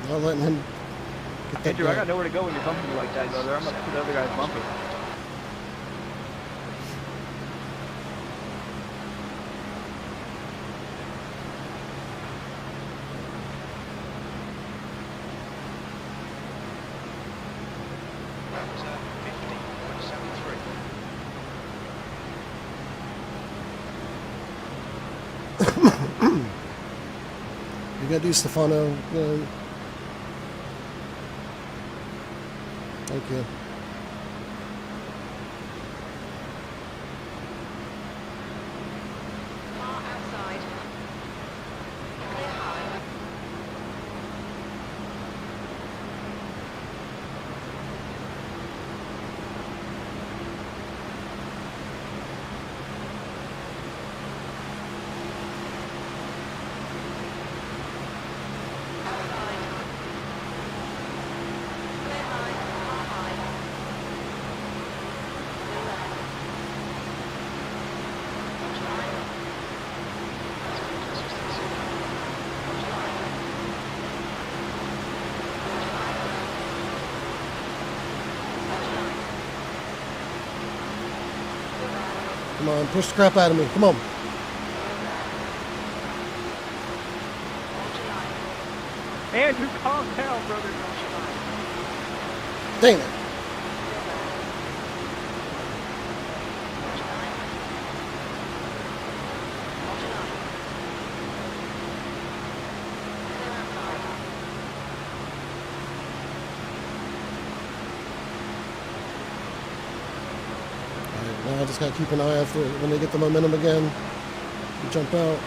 Not letting him get that Andrew, I down. got nowhere to go when you're bumping me like that, brother. I'm about to put the other guy's bumping. That was a 50.73. You gotta do Stefano. Okay. Come on, push the crap out of me. Come on. Andrew, calm down, brother. Dang it. Now I just gotta keep an eye out for when they get the momentum again. Jump out.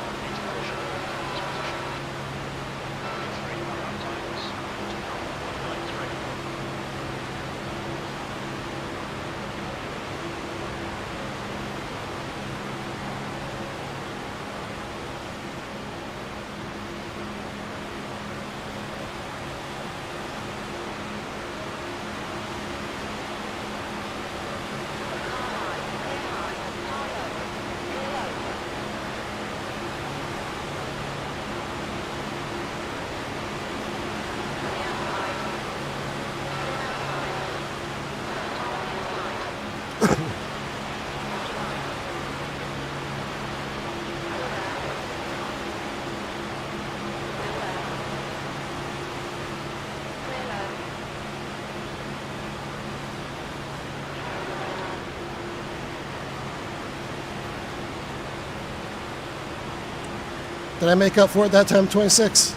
Did I make up for it that time? 26.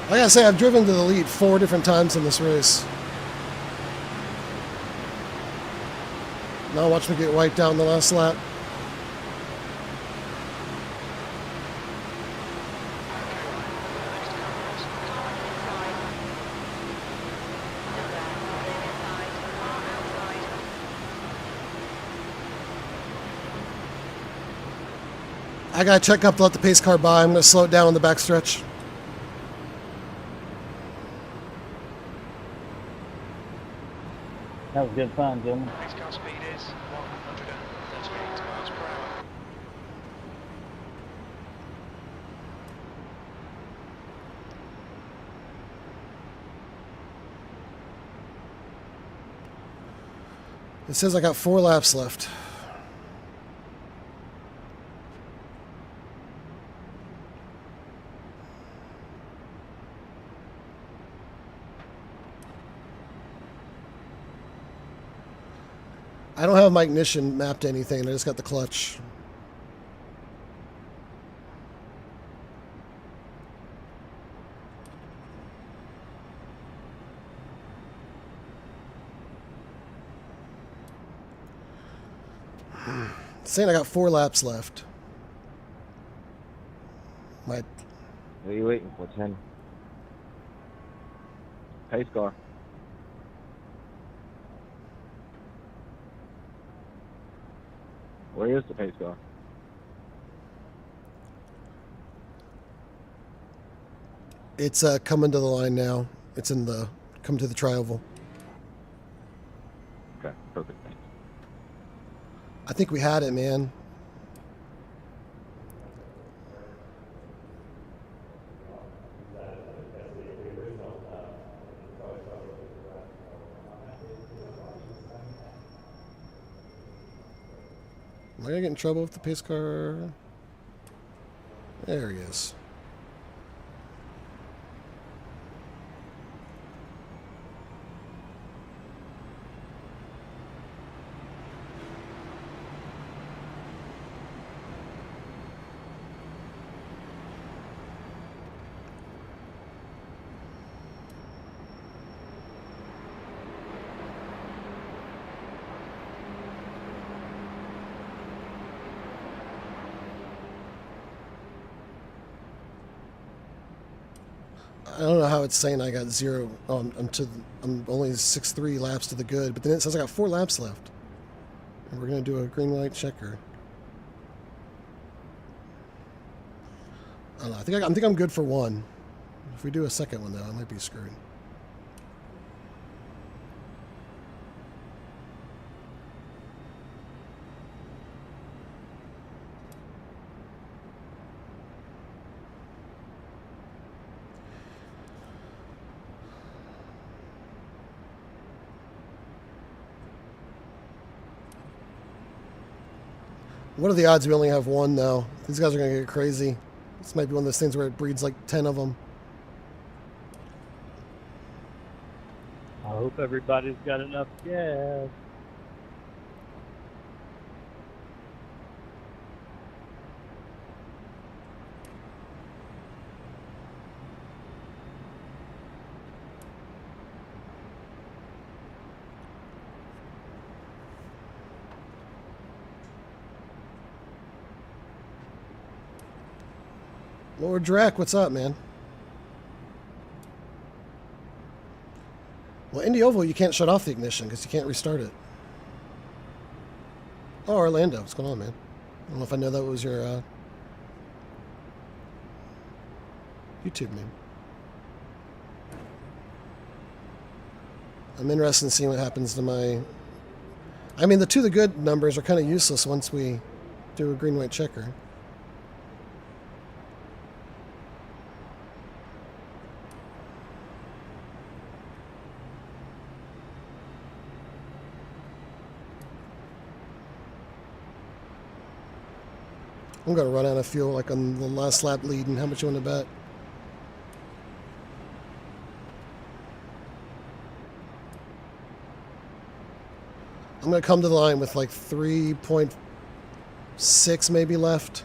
I gotta say, I've driven to the lead 4 different times in this race. Now watch me get wiped out in the last lap. I gotta check up to let the pace car by. I'm gonna slow it down on the backstretch. That was good fun, gentlemen. Next car speed is 138 miles per hour. It says I got 4 laps left. I don't have my ignition mapped to anything. I just got the clutch. Saying I got 4 laps left. My. What are you waiting for, 10? Pace car. Where is the pace car? It's coming to the line now. It's in the come to the tri-oval. Okay, perfect. I think we had it, man. Am I gonna get in trouble with the pace car? There he is. I don't know how it's saying I got 0. Oh, I'm only 6-3 laps to the good, but then it says I got 4 laps left, and we're gonna do a green light checker. I don't know. I think I'm good for 1. If we do a second one though, I might be screwed. What are the odds we only have 1 now? These guys are going to get crazy. This might be one of those things where it breeds like 10 of them. I hope everybody's got enough gas. Lord Drac, what's up, man? Well, Indy Oval, you can't shut off the ignition because you can't restart it. Oh, Orlando, what's going on, man? I don't know if I know that was your YouTube name. I'm interested in seeing what happens to my... I mean, the to the good numbers are kind of useless once we do a green-white checker. I'm going to run out of fuel like on the last lap lead, and how much you want to bet? I'm going to come to the line with like 3.6 maybe left.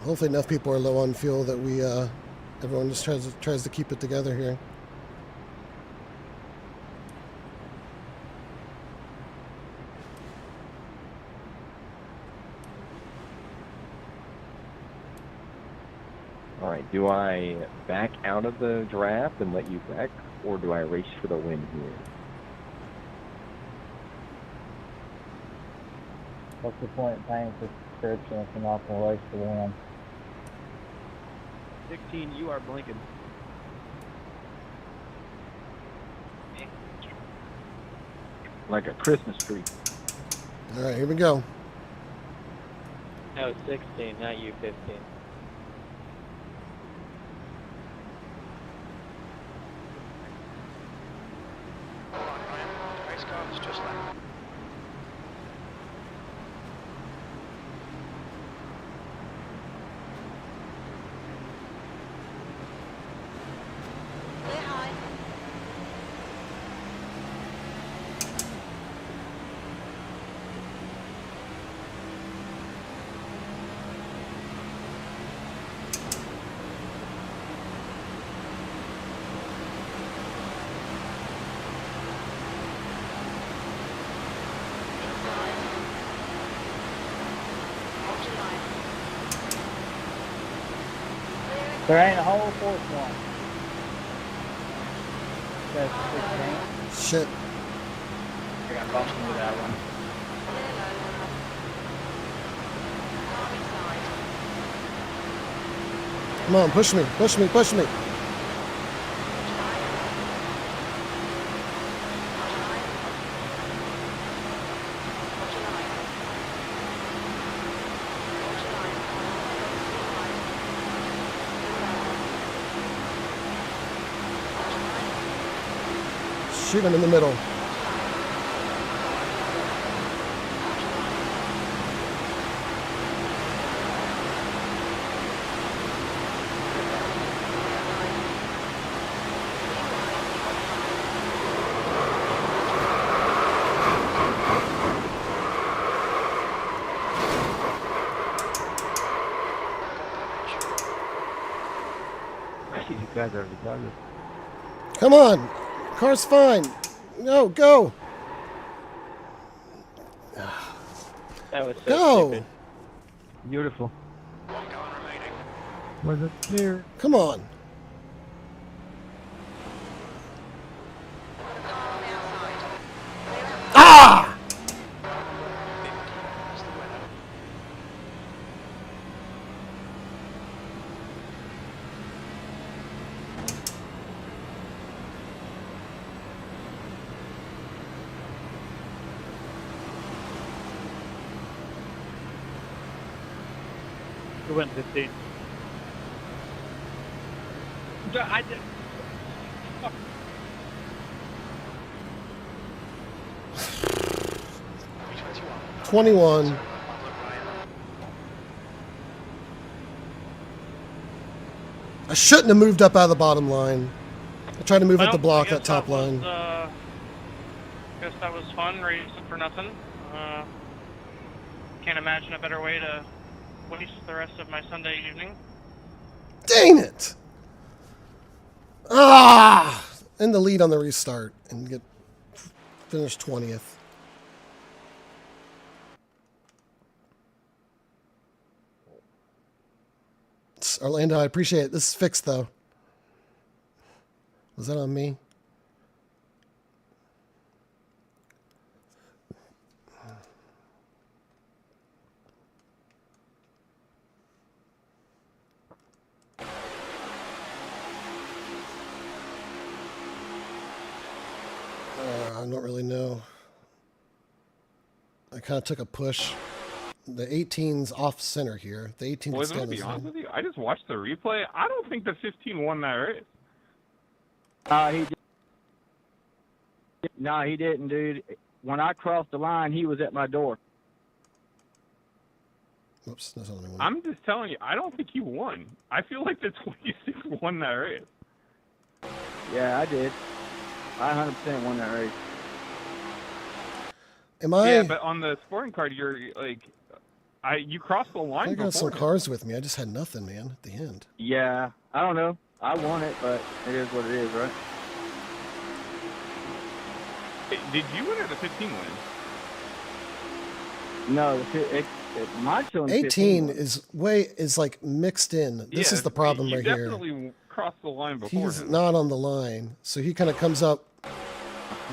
Hopefully enough people are low on fuel that we everyone just tries to keep it together here. All right, do I back out of the draft and let you wreck, or do I race for the win here? What's the point of paying for subscription if you're not going to race for the win? 16, you are blinking. like a Christmas tree. All right, here we go. No, 16, not you, 15. Race car is just left. There ain't a whole fourth one. That's 16. Shit. I got bumped into that one. Come on, push me, push me, push me. Shoot him in the middle. You guys are retarded. Come on. Car's fine. No, go. That was so Go. stupid. Beautiful. Was it clear? Come on. Ah! Who went 15? I did. 21. I shouldn't have moved up out of the bottom line. I tried to move up the block, that top line. Guess that was fun, racing for nothing. Can't imagine a better way to waste the rest of my Sunday evening. Dang it! Ah! In the lead on the restart and get finish 20th. Orlando, I appreciate it. This is fixed though. Was that on me? I don't really know. I kind of took a push. The 18's off center here. The 18 Boys, can I'm stand gonna be honest this with you. I just watched the replay. I don't think the 15 won that race. He didn't, dude. When I crossed the line, he was at my door. Oops, that's not the one. I'm just telling you, I don't think he won. I feel like the 26 won that race. Yeah, I did. I 100% won that race. Am I? Yeah, but on the sporting card, you're like, you crossed the line. I got some him. cars with me. I just had nothing, man, at the end. Yeah, I don't know. I won it, but it is what it is, right? Hey, did you win or the 15 win? No, mine's showing 18 is like mixed in. This is the problem right here. You definitely crossed the line before He's him. not on the line, so he kind of comes up,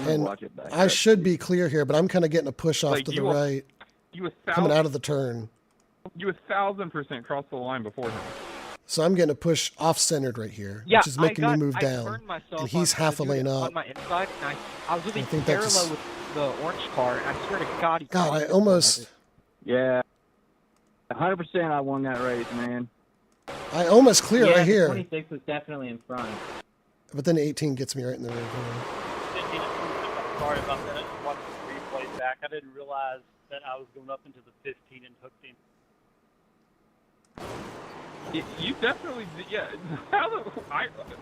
and I should be clear here, but I'm kind of getting a push off Like, to the you right, coming out of the turn. You 1,000% crossed the line before him. So I'm getting a push off-centered right here, Yeah, which is making me move I down, turned myself and he's on, half a lane on up. my inside, and I was really I think parallel that's with the orange car, and I swear to God, God, I almost. Yeah. 100% I won that race, man. I almost clear right here. 26 was definitely in front. But then 18 gets me right in the rear. Sorry about that. Watching the replay back, I didn't realize that I was going up into the 15 and hooked in. You definitely, yeah.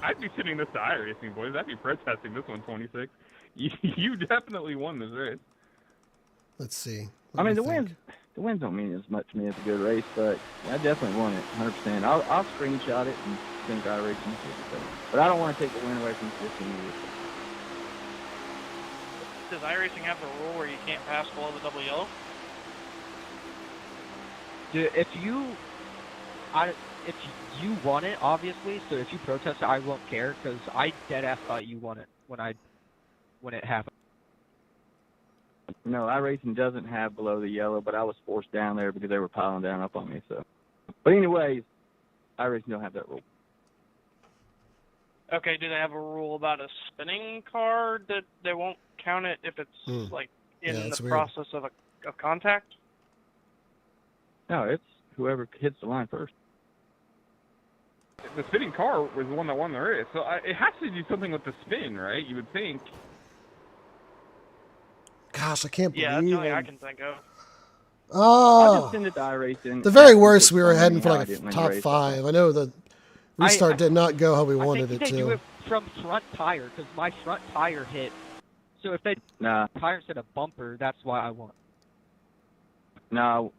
I'd be sending this to iRacing, boys. I'd be protesting this one, 26. You definitely won this race. Let's see. I mean, the wins don't mean as much to me as a good race, but I definitely won it, 100%. I'll screenshot it and send iRacing. But I don't want to take the win away from 15 years. Does iRacing have a rule where you can't pass below the double yellow? Dude, if you won it, obviously, so if you protest it, I won't care, because I deadass thought you won it when it happened. No, iRacing doesn't have below the yellow, but I was forced down there because they were piling down up on me. So, but anyways, iRacing don't have that rule. Okay, do they have a rule about a spinning car that they won't count it if it's like in the process of contact? No, it's whoever hits the line first. The spinning car was the one that won the race, so it has to do something with the spin, right? You would think. Gosh, I can't believe. Yeah, that's the only I can think of. Oh, I'll just send it to iRacing. The very worst, we were heading for like a top 5. I know the restart did not go how we wanted it to. I think they do it from front tire, because my front tire hit. So if tires hit a bumper, that's why I won. No.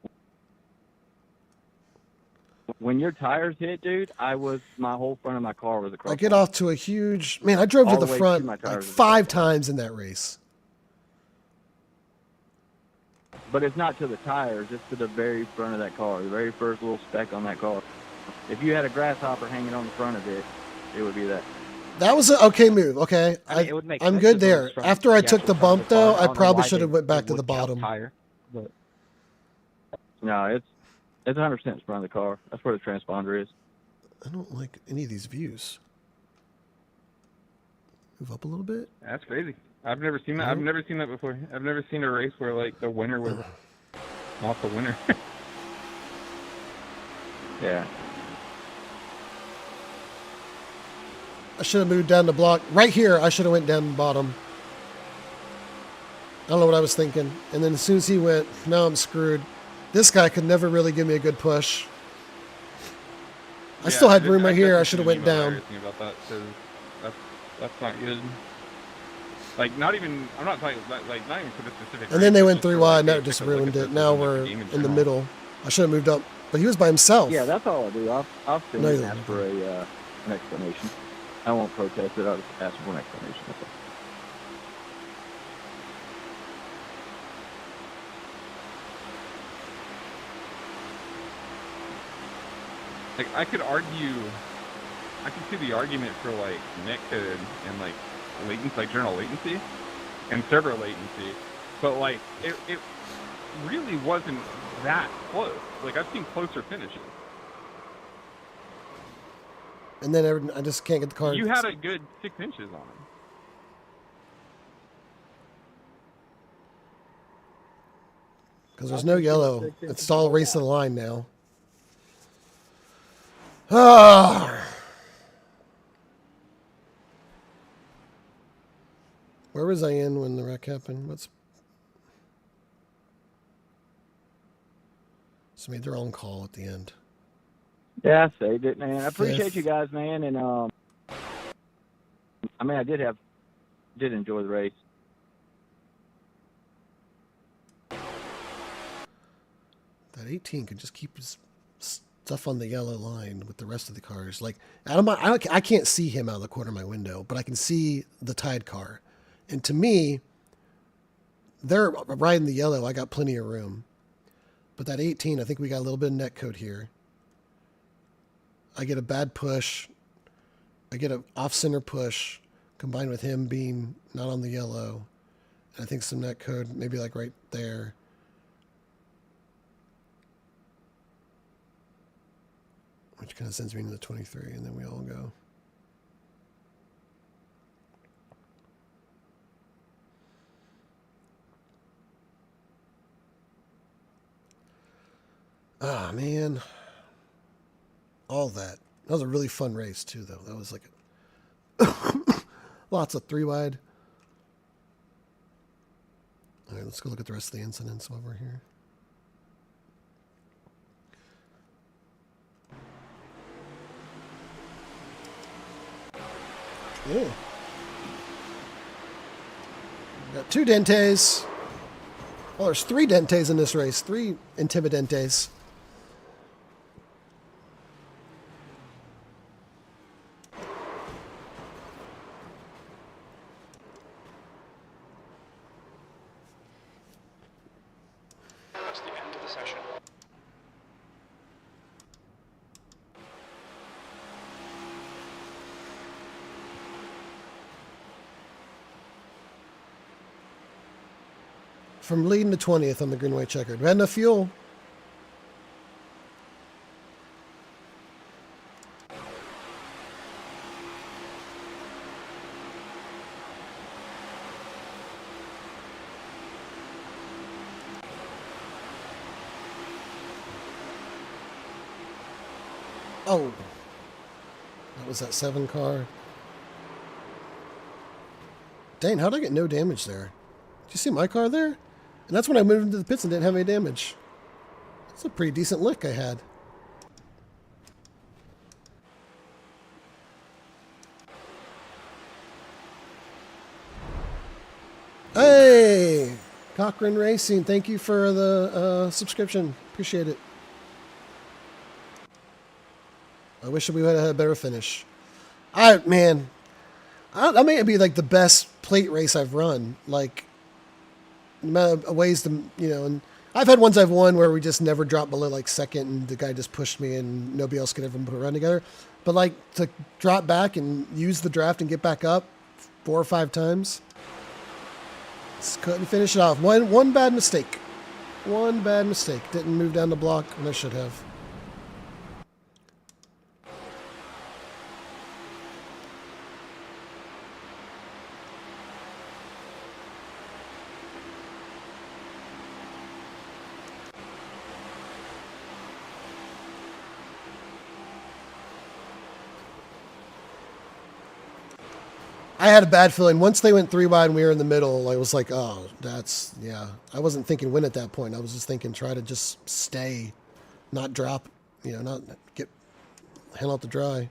When your tires hit, dude, my whole front of my car was across. I get off to a huge, man, I drove to the front like 5 times in that race. But it's not to the tires, it's to the very front of that car, the very first little speck on that car. If you had a grasshopper hanging on the front of it, it would be that. That was an okay move, okay? I'm good there. After I took the bump, though, I probably should have went back to the bottom. No, it's 100% front of the car. That's where the transponder is. I don't like any of these views. Move up a little bit. That's crazy. I've never seen that. I've never seen that before. I've never seen a race where like the winner was not the winner. Yeah. I should have moved down the block. Right here, I should have went down the bottom. I don't know what I was thinking. And then as soon as he went, now I'm screwed. This guy could never really give me a good push. I still had room right here. I should have went down. About that, 'cause that's not good. Like, not even, I'm not talking, like, not even for the specific. And then they went 3 wide, and that just ruined it. Now we're in the middle. I should have moved up, but he was by himself. Yeah, that's all I do. I'll send and ask for an explanation. I won't protest it. I'll just ask for an explanation. That's all. Like, I could see the argument for, like, netcode and, like, latency, like journal latency and server latency, but, like, it really wasn't that close. Like, I've seen closer finishes. And then I just can't get the car. You had a good 6 inches on him. Because there's no yellow. It's all race to the line now. Ah. Where was I in when the wreck happened? So made their own call at the end. Yeah, I saved it, man. I appreciate you guys, man, and I mean, I did enjoy the race. That 18 could just keep his stuff on the yellow line with the rest of the cars. Like, I can't see him out of the corner of my window, but I can see the Tide car. And to me, they're riding the yellow. I got plenty of room. But that 18, I think we got a little bit of netcode here. I get a bad push. I get an off-center push combined with him being not on the yellow. And I think some netcode, maybe like right there. Which kind of sends me into the 23, and then we all go. Ah, man. All that. That was a really fun race, too, though. That was like lots of 3-wide. All right, let's go look at the rest of the incidents over here. Yeah. Got 2 dentes. Well, there's 3 dentes in this race. 3 Intimidentes. That's the end of the session. From leading to 20th on the green, white checkered. We had enough fuel. Oh. That was that 7 car. Dang, how did I get no damage there? Did you see my car there? And that's when I moved into the pits and didn't have any damage. That's a pretty decent lick I had. Hey! Cochran Racing, thank you for the subscription. Appreciate it. I wish we would have had a better finish. Man, that may be like the best plate race I've run. Like, the amount of ways to, and I've had ones I've won where we just never dropped below like second and the guy just pushed me and nobody else could ever put a run together. But like to drop back and use the draft and get back up 4 or 5 times, just couldn't finish it off. One bad mistake. One bad mistake. Didn't move down the block when I should have. I had a bad feeling. Once they went 3-wide and we were in the middle, I was like, oh, that's, yeah. I wasn't thinking win at that point. I was just thinking try to just stay, not drop, not get hell out to dry.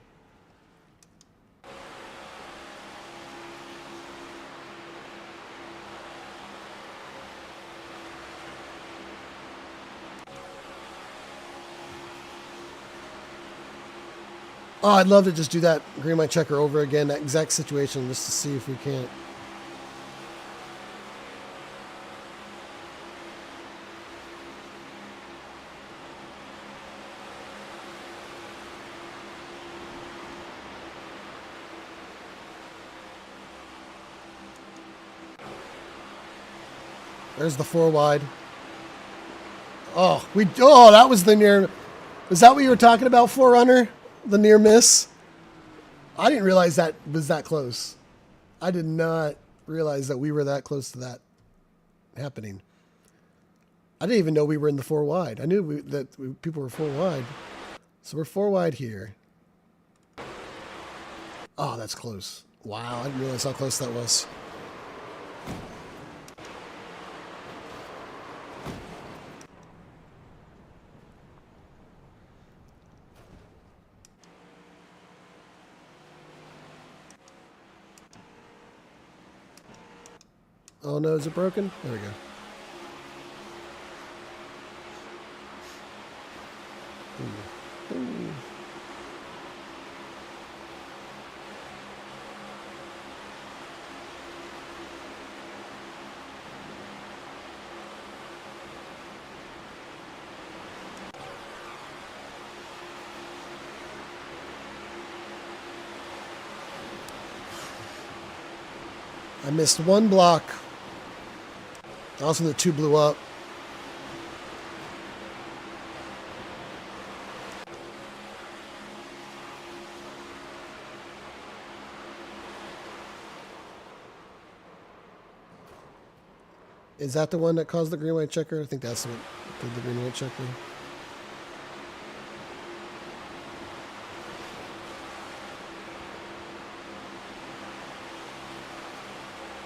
Oh, I'd love to just do that green light checker over again, that exact situation, just to see if we can't. There's the 4-wide. Oh, that was the near. Is that what you were talking about, Forerunner? The near miss? I didn't realize that was that close. I did not realize that we were that close to that happening. I didn't even know we were in the 4-wide. I knew people were 4-wide. So we're 4-wide here. Oh, that's close. Wow, I didn't realize how close that was. Oh no, is it broken? There we go. Ooh. I missed 1 block. Also, the 2 blew up. Is that the one that caused the green white checker? I think that's what did the green white checker.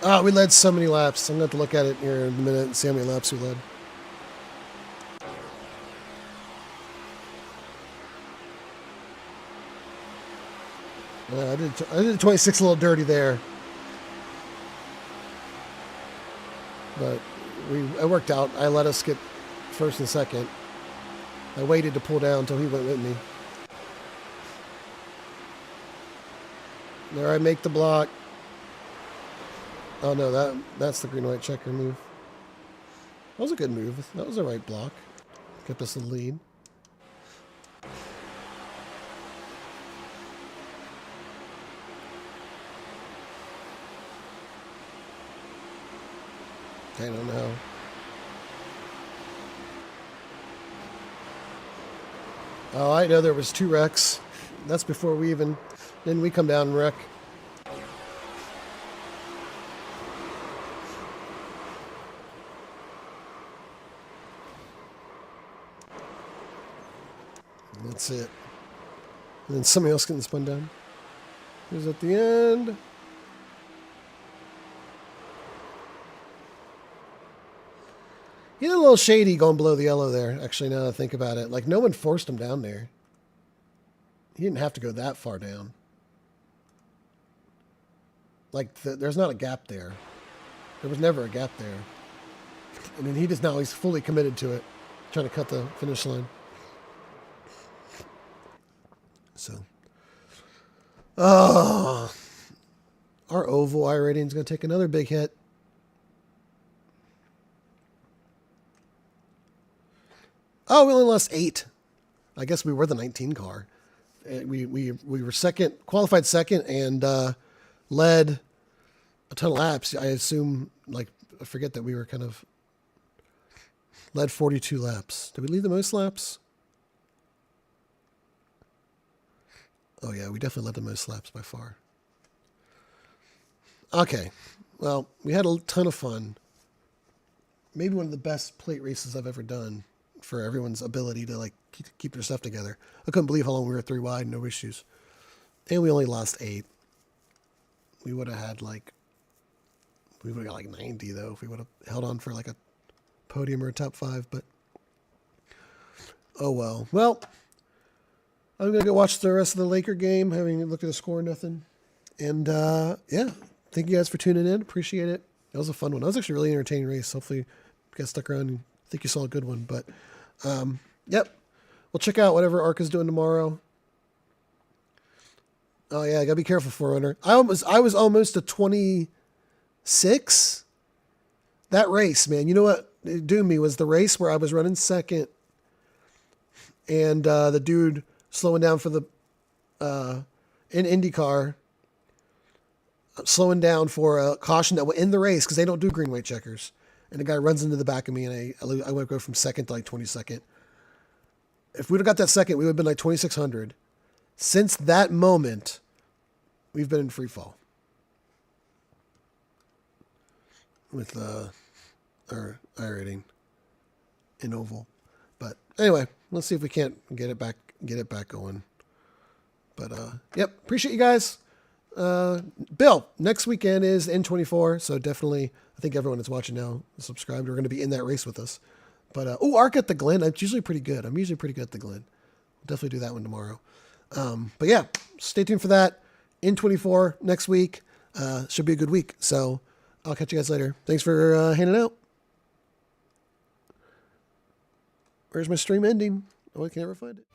Oh, we led so many laps. I'm going to have to look at it here in a minute and see how many laps we led. I did 26 a little dirty there. But it worked out. I let us get first and second. I waited to pull down until he went with me. There I make the block. Oh no, that's the green-white checker move. That was a good move. That was the right block. Kept us in the lead. I don't know. Oh, I know there was 2 wrecks. That's before we even... Then we come down and wreck. That's it. And then somebody else getting spun down. Who's at the end? He did a little shady going below the yellow there, actually, now that I think about it. Like, no one forced him down there. He didn't have to go that far down. Like, there's not a gap there. There was never a gap there. And then he's fully committed to it, trying to cut the finish line. So, our oval iRating is going to take another big hit. Oh, we only lost 8. I guess we were the 19 car. We were second, qualified second, and led a ton of laps. I assume, like, I forget that we were kind of led 42 laps. Did we lead the most laps? Oh yeah, we definitely led the most laps by far. Okay, well, we had a ton of fun. Maybe one of the best plate races I've ever done for everyone's ability to, like, keep their stuff together. I couldn't believe how long we were 3 wide, no issues. And we only lost 8. We would have had, like, we would have got like 90 though if we would have held on for like a podium or a top 5, but oh well. Well, I'm going to go watch the rest of the Laker game, having looked at the score or nothing. And, yeah, thank you guys for tuning in. Appreciate it. That was a fun one. That was actually a really entertaining race. Hopefully you guys stuck around and think you saw a good one. But, yep, we'll check out whatever Arca's doing tomorrow. Oh, yeah, I got to be careful, Forerunner. I was almost a 26. That race, man, you know what doomed me was the race where I was running second and the dude slowing down for the in IndyCar, slowing down for a caution that will end the race because they don't do green white checkers. And the guy runs into the back of me, and I would go from second to like 22nd. If we'd have got that second, we would have been like 2,600. Since that moment, we've been in free fall with our iRating in oval. But anyway, let's see if we can't get it back going. But yep, appreciate you guys. Bill, next weekend is N24, so definitely, I think everyone that's watching now is subscribed. We're going to be in that race with us. But Arc at the Glen, it's usually pretty good. I'm usually pretty good at the Glen. We'll definitely do that one tomorrow. But yeah, stay tuned for that. N24 next week. Should be a good week. So I'll catch you guys later. Thanks for hanging out. Where's my stream ending? Oh, I can never find it.